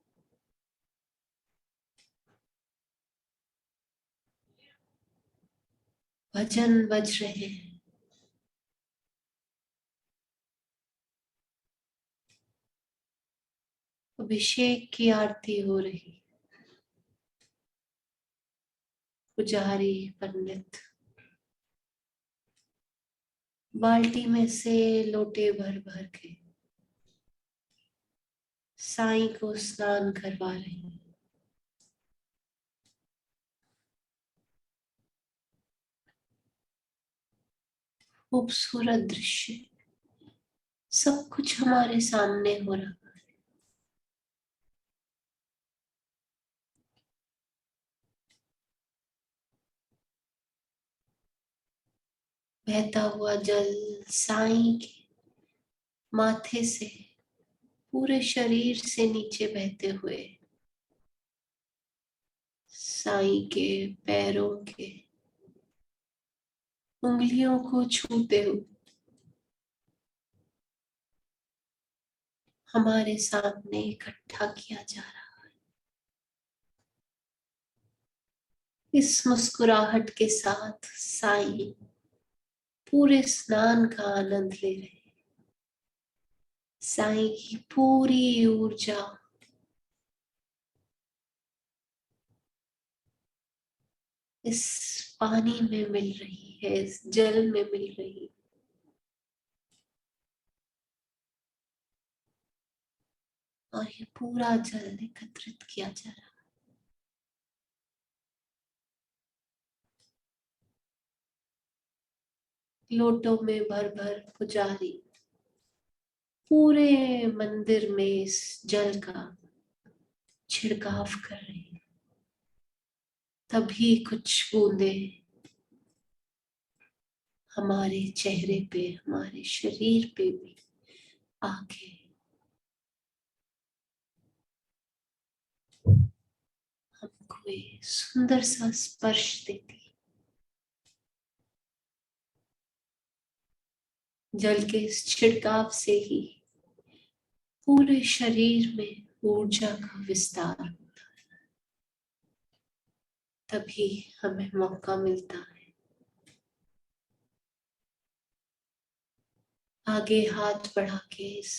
भजन बज रहे हैं, अभिषेक की आरती हो रही। पुजारी, पंडित बाल्टी में से लोटे भर भर के साईं को स्नान करवा रहे हैं। खूबसूरत दृश्य, सब कुछ हमारे सामने हो रहा। बहता हुआ जल साईं के माथे से पूरे शरीर से नीचे बहते हुए साईं के पैरों के उंगलियों को छूते हुए हमारे सामने इकट्ठा किया जा रहा। इस मुस्कुराहट के साथ साईं पूरे स्नान का आनंद ले रहे हैं। साईं की पूरी ऊर्जा इस पानी में मिल रही है, इस जल में मिल रही है। और ये पूरा जल एकत्रित किया जा रहा है। लोटों में भर भर पुजारी पूरे मंदिर में इस जल का छिड़काव कर रहे हैं। तभी कुछ बूंदे हमारे चेहरे पे, हमारे शरीर पे भी आके हमको ये सुंदर सा स्पर्श देती। जल के इस छिड़काव से ही पूरे शरीर में ऊर्जा का विस्तार होता है। तभी हमें मौका मिलता है आगे हाथ बढ़ा के इस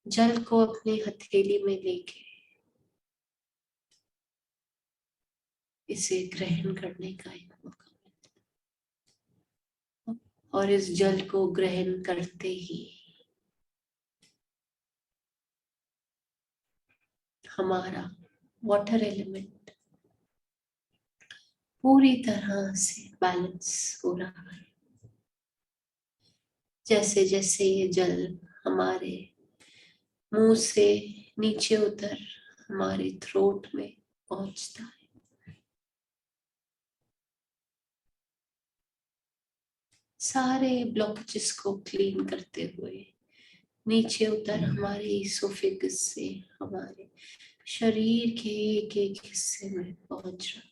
जल को अपनी हथेली में लेके इसे ग्रहण करने का एक मौका मिलता है। और इस जल को ग्रहण करते ही हमारा वाटर एलिमेंट पूरी तरह से बैलेंस हो रहा है। जैसे जैसे ये जल हमारे मुंह से नीचे उतर हमारे थ्रोट में पहुंचता है, सारे ब्लॉकेजेस को क्लीन करते हुए नीचे उतर हमारे इसोफेगस से हमारे शरीर के एक एक हिस्से में पहुंच रहा।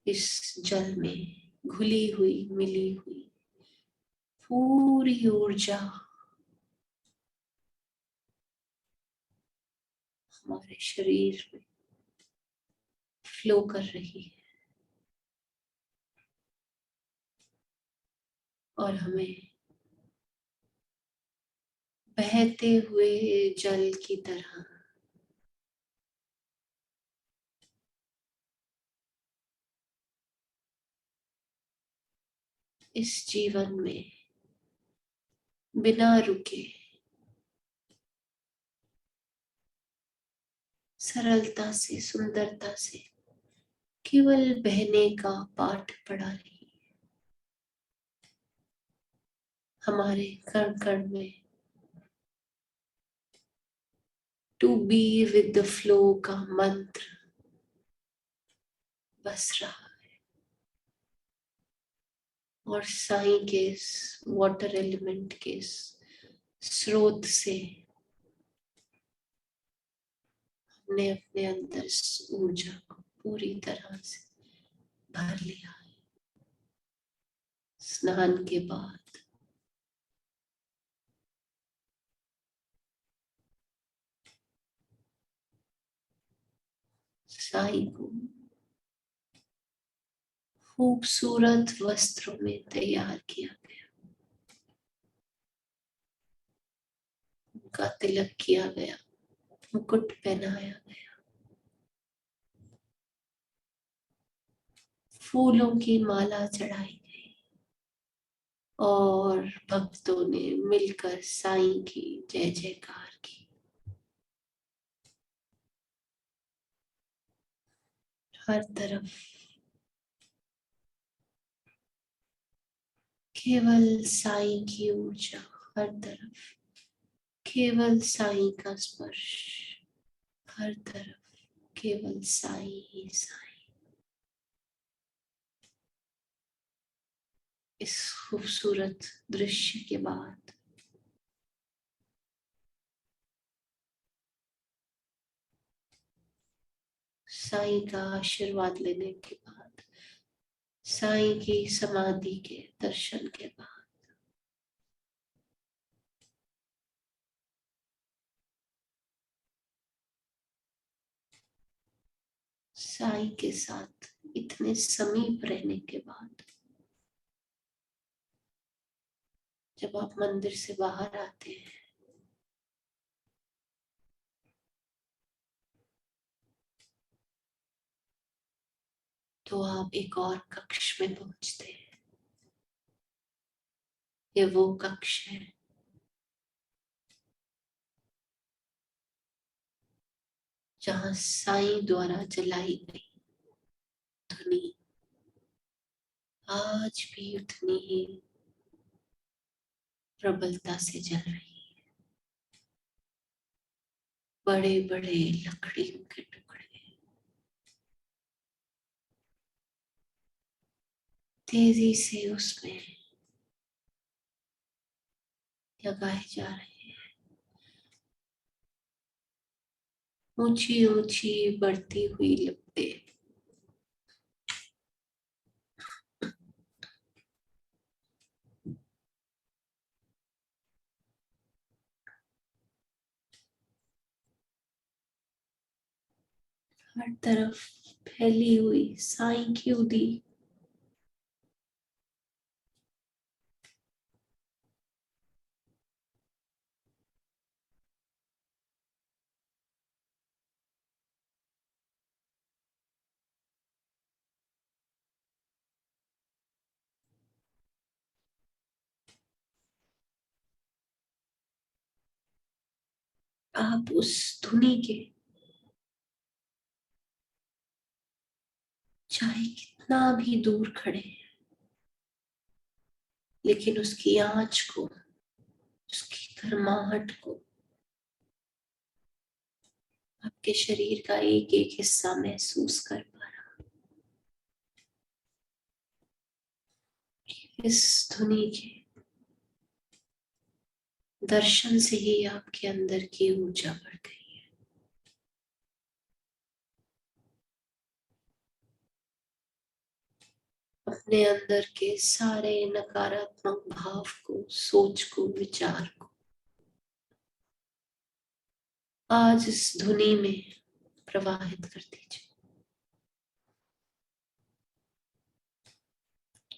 इस जल में घुली हुई मिली हुई पूरी ऊर्जा हमारे शरीर में फ्लो कर रही है और हमें बहते हुए जल की तरह इस जीवन में बिना रुके सरलता से सुंदरता से केवल बहने का पाठ पढ़ा रही है। हमारे कण कण में to be with the flow का मंत्र बस रहा है और साईं के इस वाटर एलिमेंट के इस स्रोत से हमने अपने अंदर इस ऊर्जा को पूरी तरह से भर लिया है। स्नान के बाद साईं को खूबसूरत वस्त्रों में तैयार किया गया, उनका तिलक किया गया, मुकुट पहनाया गया, फूलों की माला चढ़ाई गई और भक्तों ने मिलकर साईं की जय जयकार की। हर तरफ केवल साईं की ऊर्जा, हर तरफ केवल साईं का स्पर्श, हर तरफ केवल साईं ही साईं। इस खूबसूरत दृश्य के बाद साईं का आशीर्वाद लेने के बाद, साईं की समाधि के दर्शन के बाद साईं के साथ इतने समीप रहने के बाद जब आप मंदिर से बाहर आते हैं तो आप एक और कक्ष में पहुंचते हैं। ये वो कक्ष है जहां साईं द्वारा जलाई गई धुनी आज भी उतनी ही प्रबलता से जल रही है। बड़े बड़े लकड़ियों के टुकड़े तेजी से उसमें लगाए जा रहे हैं। ऊंची ऊंची बढ़ती हुई लपटें हर तरफ फैली हुई साईं की उदी आप उस धुनी के चाहे कितना भी दूर खड़े हैं, लेकिन उसकी आंच को, उसकी गर्माहट को आपके शरीर का एक एक हिस्सा महसूस कर पा रहा। इस धुनी के दर्शन से ही आपके अंदर की ऊर्जा बढ़ गई है। अपने अंदर के सारे नकारात्मक भाव को, सोच को, विचार को आज इस धुनी में प्रवाहित कर दीजिए।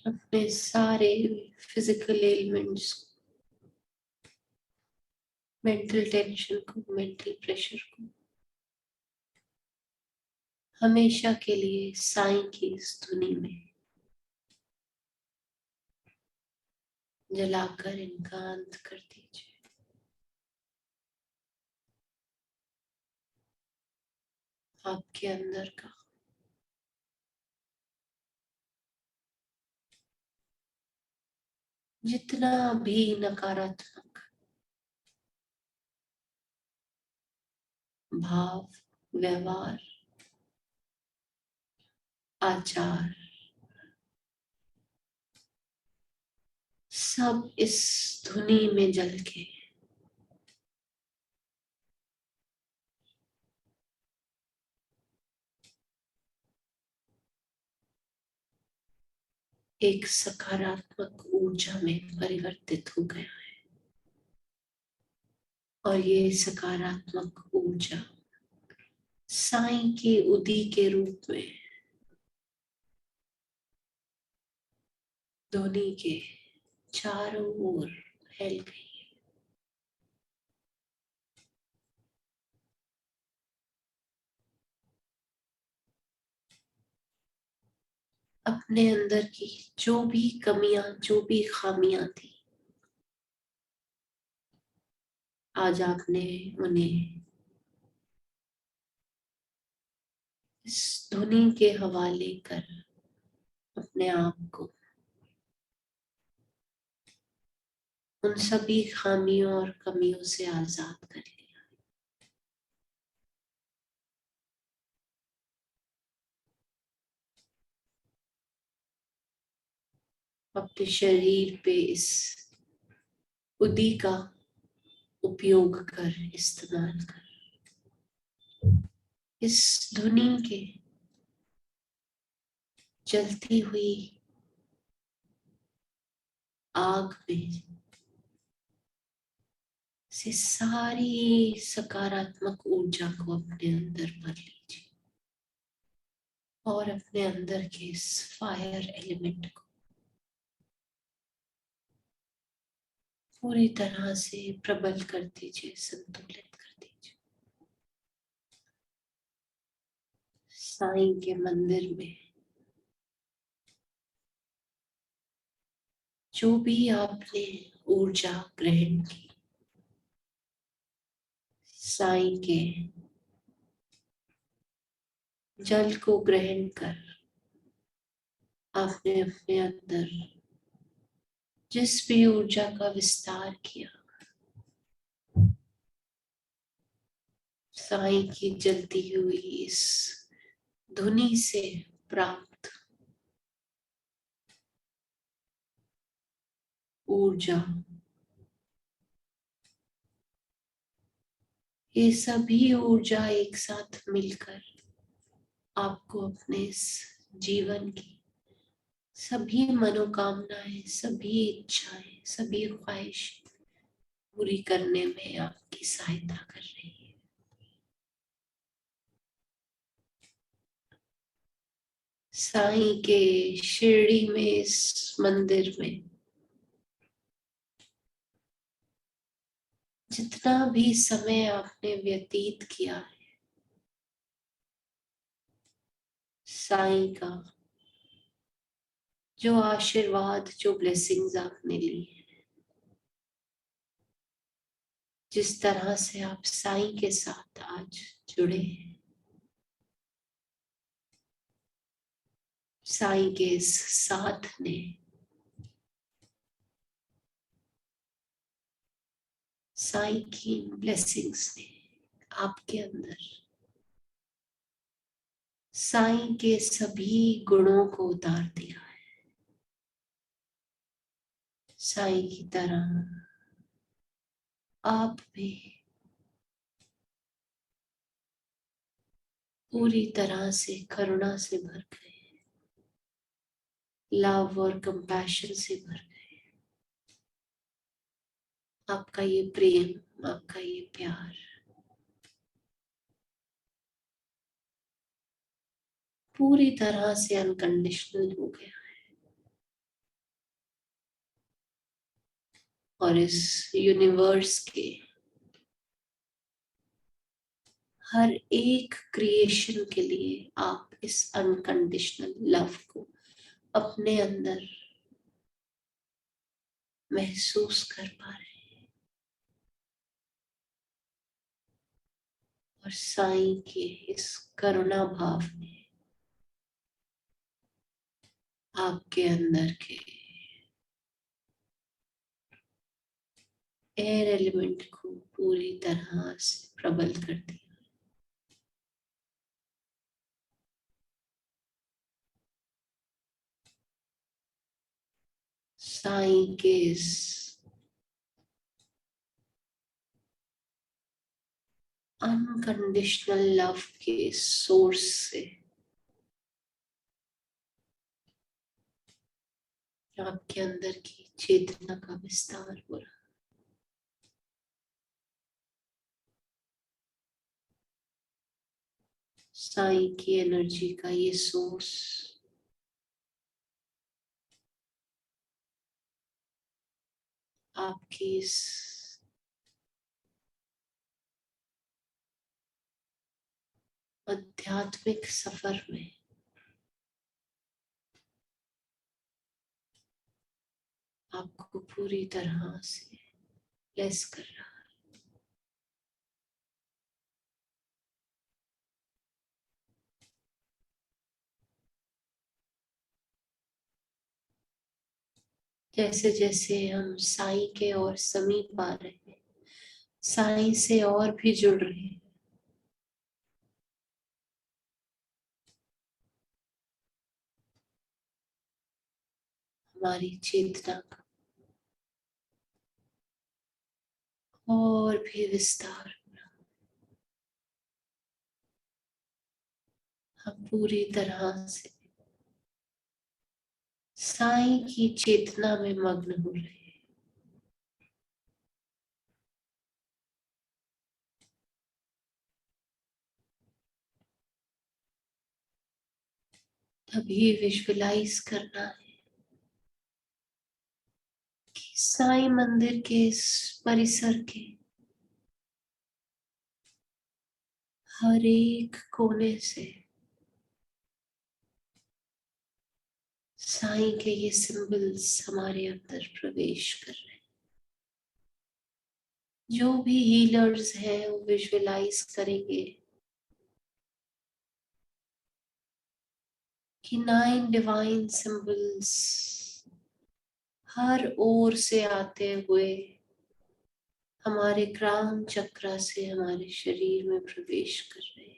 अपने सारे फिजिकल एलिमेंट्स, मेंटल टेंशन को, मेंटल प्रेशर को हमेशा के लिए साईं की इस धुनी में जलाकर इनका अंत कर दीजिए। आपके अंदर का जितना भी नकारात्मक भाव, व्यवहार, आचार, सब इस धुनी में जल के एक सकारात्मक ऊर्जा में परिवर्तित हो गया है। और ये सकारात्मक ऊर्जा साईं के उदी के रूप में धुनी के चारों ओर फैल गई। अपने अंदर की जो भी कमियां, जो भी खामियां थी, आज आपने उन्हें इस धुनी के हवाले कर अपने आप को उन सभी खामियों और कमियों से आजाद कर लिया। अपने शरीर पे इस उदी का उपयोग कर, इस्तेमाल कर, इस धुनी के जलती हुई आग में से सारी सकारात्मक ऊर्जा को अपने अंदर भर लीजिए और अपने अंदर के इस फायर एलिमेंट को पूरी तरह से प्रबल कर दीजिए, संतुलित कर दीजिए। साईं के मंदिर में जो भी आपने ऊर्जा ग्रहण की, साईं के जल को ग्रहण कर आपने अपने अंदर जिस भी ऊर्जा का विस्तार किया, साईं की जलती हुई इस धुनी से प्राप्त ऊर्जा, ये सभी ऊर्जा एक साथ मिलकर आपको अपने इस जीवन की सभी मनोकामनाएं, सभी इच्छाएं, सभी ख्वाहिशें पूरी करने में आपकी सहायता कर रही है। साईं के शिरडी में इस मंदिर में जितना भी समय आपने व्यतीत किया है, साईं का जो आशीर्वाद, जो ब्लेसिंग्स आपने ली है, जिस तरह से आप साईं के साथ आज जुड़े हैं, साईं के इस साथ ने, साईं की ब्लेसिंग्स ने आपके अंदर साईं के सभी गुणों को उतार दिया है। साईं की तरह आप भी पूरी तरह से करुणा से भर गए, लव और कंपैशन से भर गए। आपका ये प्रेम, आपका ये प्यार पूरी तरह से अनकंडीशनल हो गया और इस यूनिवर्स के हर एक क्रिएशन के लिए आप इस अनकंडीशनल लव को अपने अंदर महसूस कर पा रहे हैं और साईं के इस करुणा भाव ने आपके अंदर के एयर एलिमेंट को पूरी तरह से प्रबल कर दिया। साईं के इस अनकंडीशनल लव के सोर्स से आपके अंदर की चेतना का विस्तार हो रहा। साईं की एनर्जी का ये सोर्स आपकी इस आध्यात्मिक सफर में आपको पूरी तरह से ब्लेस कर रहा है। जैसे जैसे हम साईं के और समीप आ रहे हैं, साईं से और भी जुड़ रहे हैं, हमारी चेतना का और भी विस्तार हो रहा। हम पूरी तरह से साईं की चेतना में मग्न हो रहे हैं। अभी विजुअलाइज करना है कि साईं मंदिर के इस परिसर के हर एक कोने से साईं के ये सिंबल्स हमारे अंदर प्रवेश कर रहे हैं। जो भी हीलर्स हैं वो विजुअलाइज करेंगे कि 9 डिवाइन सिंबल्स हर ओर से आते हुए हमारे क्राउन चक्रा से हमारे शरीर में प्रवेश कर रहे हैं।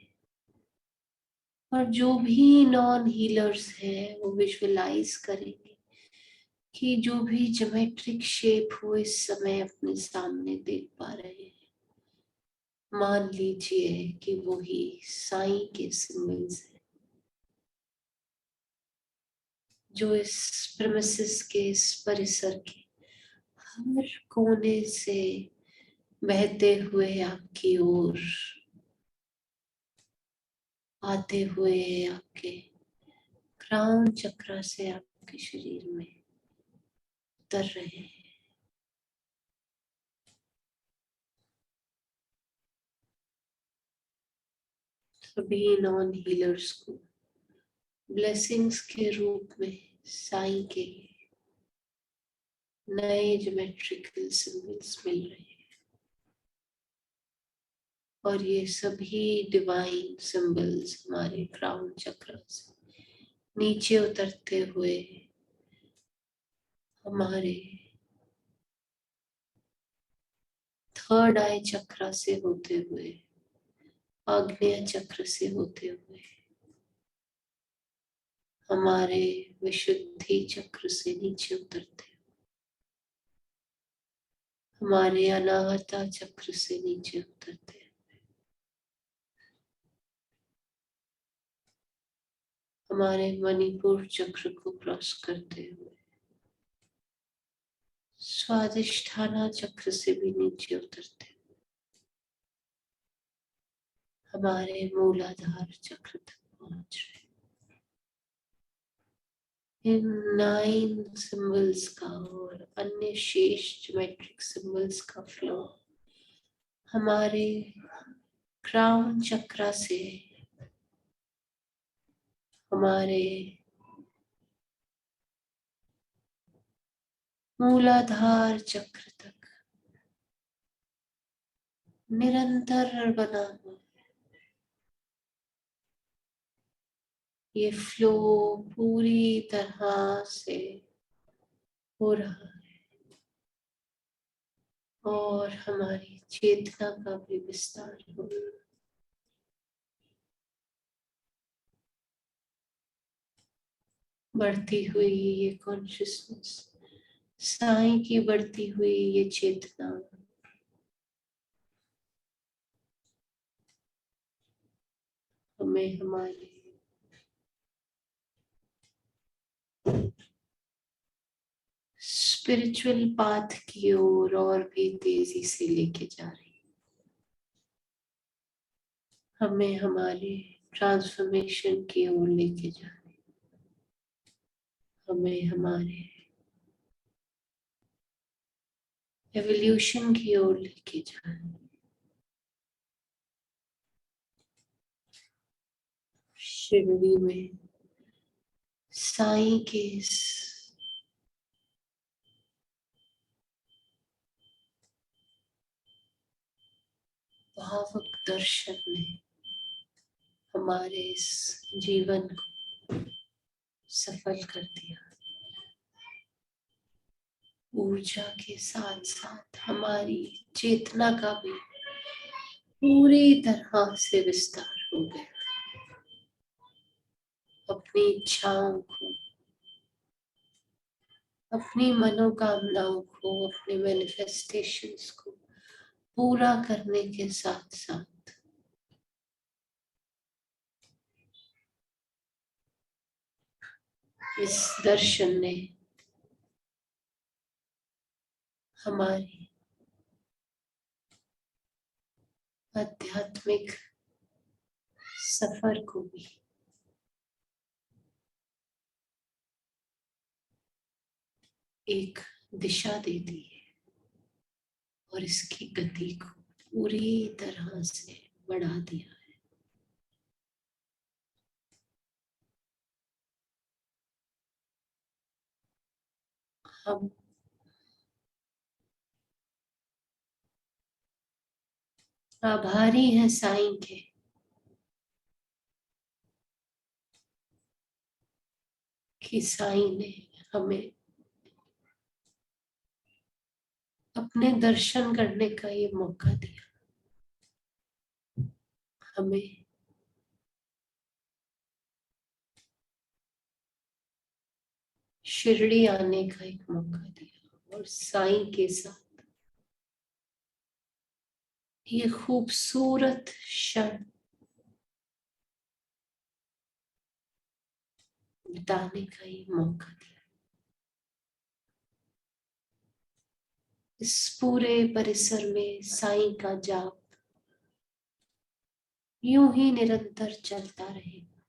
और जो भी नॉन हीलर्स हैं वो विजुअलाइज करेंगे कि जो भी ज्योमेट्रिक शेप वो इस समय अपने सामने देख पा रहे हैं, मान लीजिए कि वो ही साईं के सिंबल्स हैं जो इस प्रेमिसेस के इस परिसर के हर कोने से बहते हुए आपकी ओर आते हुए आपके क्राउन चक्र से आपके शरीर में उतर रहे हैं। सभी नॉन हीलर्स को ब्लेसिंग्स के रूप में साईं के नए ज्योमेट्रिकल सिंबल्स मिल रहे हैं। और ये सभी डिवाइन सिंबल्स हमारे क्राउन चक्र से नीचे उतरते हुए हमारे थर्ड आई चक्र से होते हुए, आग्नेय चक्र से होते हुए, हमारे विशुद्धि चक्र से नीचे उतरते, हमारे अनाहता चक्र से नीचे उतरते, हमारे मणिपुर चक्र को क्रॉस करते हुए स्वादिष्ठाना चक्र से भी नीचे उतरते, हमारे मूलाधार चक्र तक पहुंच रहे। इन 9 सिंबल्स का और अन्य शेष ज्योमेट्रिक सिंबल्स का फ्लो हमारे क्राउन चक्र से हमारे मूलाधार चक्र तक निरंतर बना हुआ, ये फ्लो पूरी तरह से हो रहा है और हमारी चेतना का भी विस्तार हो रहा है। बढ़ती हुई ये कॉन्शियसनेस, साईं की बढ़ती हुई ये चेतना हमें हमारे स्पिरिचुअल पाथ की ओर और भी तेजी से लेके जा रही है, हमें हमारे ट्रांसफॉर्मेशन की ओर लेके जा रही है, हमें हमारे एवोल्यूशन की ओर लेके जा रही है। शिरडी में साईं के इस भावुक दर्शन ने हमारे इस जीवन को सफल कर दिया। ऊर्जा के साथ साथ हमारी चेतना का भी पूरी तरह से विस्तार हो गया। अपनी इच्छाओं को, अपनी मनोकामनाओं को, अपने मैनिफेस्टेशंस को पूरा करने के साथ साथ इस दर्शन ने हमारी आध्यात्मिक सफर को भी एक दिशा दे दी है और इसकी गति को पूरी तरह से बढ़ा दिया है। हम आभारी हैं साईं के, कि साईं ने हमें अपने दर्शन करने का ये मौका दिया, हमें शिरडी आने का एक मौका दिया और साईं के साथ ये खूबसूरत क्षण बिताने का ये मौका दिया। इस पूरे परिसर में साईं का जाप यूं ही निरंतर चलता रहेगा।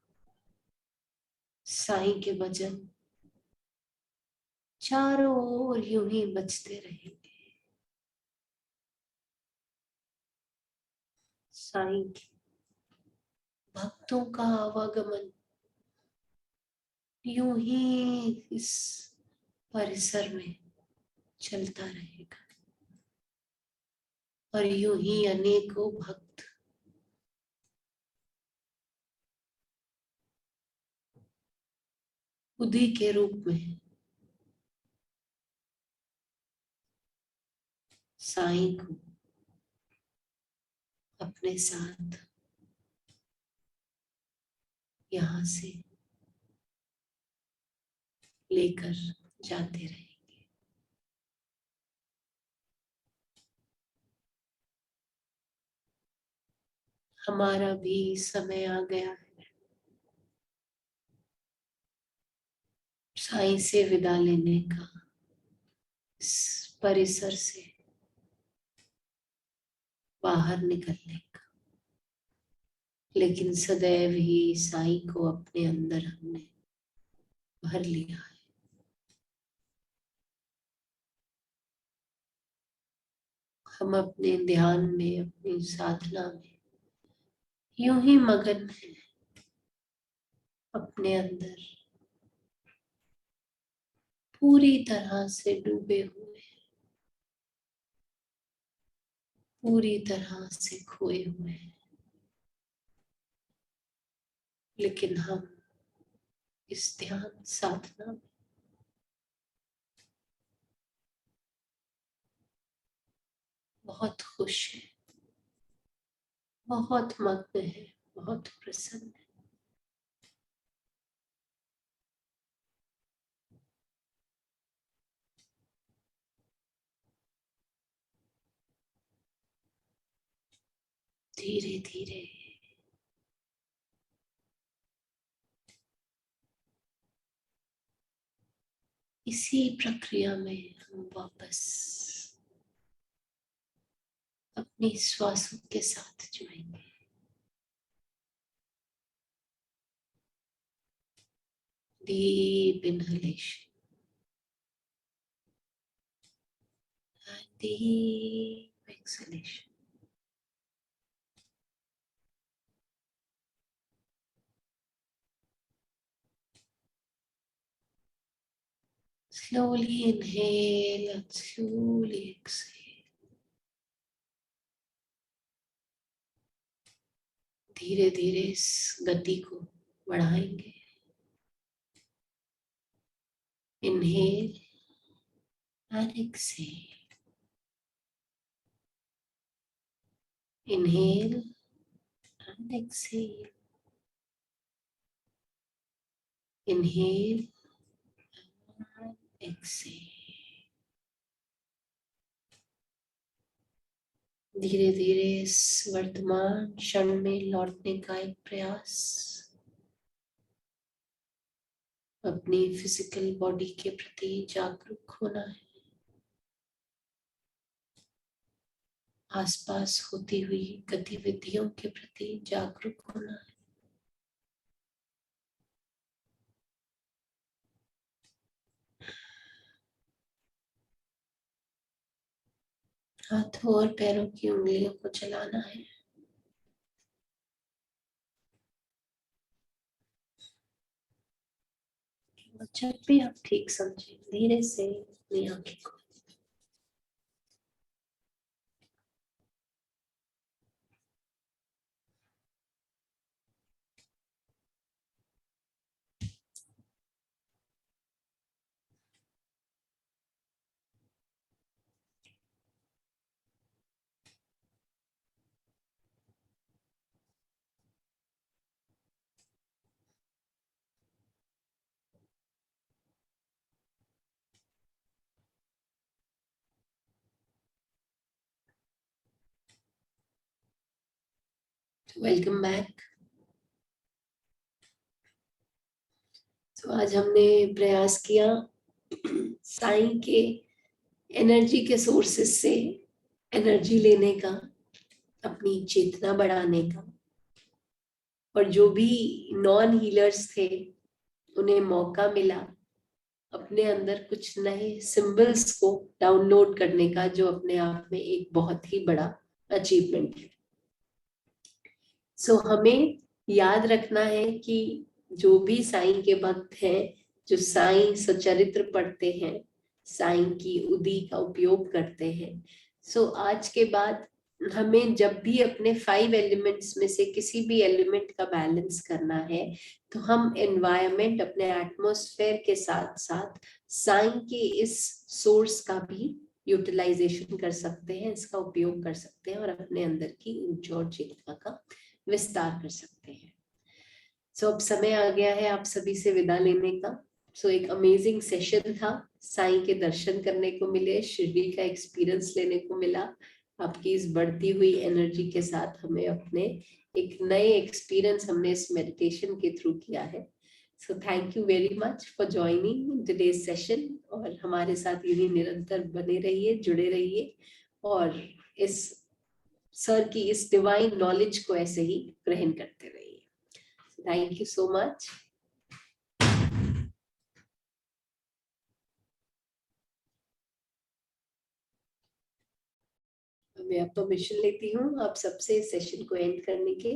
साईं के भजन चारों ओर यूं ही बजते रहेंगे। साईं के भक्तों का आवागमन यूं ही इस परिसर में चलता रहेगा और यूं ही अनेकों भक्त उदी के रूप में साईं को अपने साथ यहाँ से लेकर जाते रहे। हमारा भी समय आ गया है साईं से विदा लेने का, इस परिसर से बाहर निकलने का, लेकिन सदैव ही साईं को अपने अंदर हमने भर लिया है। हम अपने ध्यान में, अपनी साधना में यूं ही मगन हैं, अपने अंदर पूरी तरह से डूबे हुए, पूरी तरह से खोए हुए हैं। लेकिन हम इस ध्यान साधना में बहुत खुश हैं, बहुत मग्न हैं, बहुत प्रसन्न हैं। धीरे धीरे इसी प्रक्रिया में हम वापस अपनी श्वासों के साथ जुड़ेंगे। Deep inhalation and deep exhalation. Slowly inhale and slowly exhale. धीरे धीरे इस गति को बढ़ाएंगे। Inhale and exhale. Inhale and exhale. Inhale and exhale. धीरे धीरे इस वर्तमान क्षण में लौटने का एक प्रयास। अपनी फिजिकल बॉडी के प्रति जागरूक होना है। आसपास होती हुई गतिविधियों के प्रति जागरूक होना है। हाथों और पैरों की उंगलियों को चलाना है। जब भी आप ठीक समझें, धीरे से अपनी आंखें खोलें। Welcome back. तो आज हमने प्रयास किया साईं के एनर्जी के सोर्सेस से एनर्जी लेने का, अपनी चेतना बढ़ाने का, और जो भी नॉन हीलर्स थे उन्हें मौका मिला अपने अंदर कुछ नए सिंबल्स को डाउनलोड करने का, जो अपने आप में एक बहुत ही बड़ा अचीवमेंट है। सो हमें याद रखना है कि जो भी साईं के भक्त हैं, जो साईं सचरित्र पढ़ते हैं, साईं की उदी का उपयोग करते हैं, सो आज के बाद हमें जब भी अपने 5 एलिमेंट्स में से किसी भी एलिमेंट का बैलेंस करना है, तो हम एनवायरमेंट, अपने एटमॉस्फेयर के साथ साथ साइन के इस सोर्स का भी यूटिलाइजेशन कर सकते हैं, इसका उपयोग कर सकते हैं और अपने अंदर की ऊर्जा और चेतना का विस्तार कर सकते हैं। सो अब समय आ गया है आप सभी से विदा लेने का। सो एक अमेजिंग सेशन था, साईं के दर्शन करने को मिले, शिरडी का एक्सपीरियंस लेने को मिला। आपकी इस बढ़ती हुई एनर्जी के साथ हमें अपने एक नए एक्सपीरियंस हमने इस मेडिटेशन के थ्रू किया है। So thank you very much for joining in today's session, और हमारे साथ यही निरंतर बने रहिए, जुड़े रहिए, और इस सर की इस डिवाइन नॉलेज को ऐसे ही ग्रहण करते रहिए। Thank you so much. मैं अब परमिशन लेती हूँ आप सबसे सेशन को एंड करने के।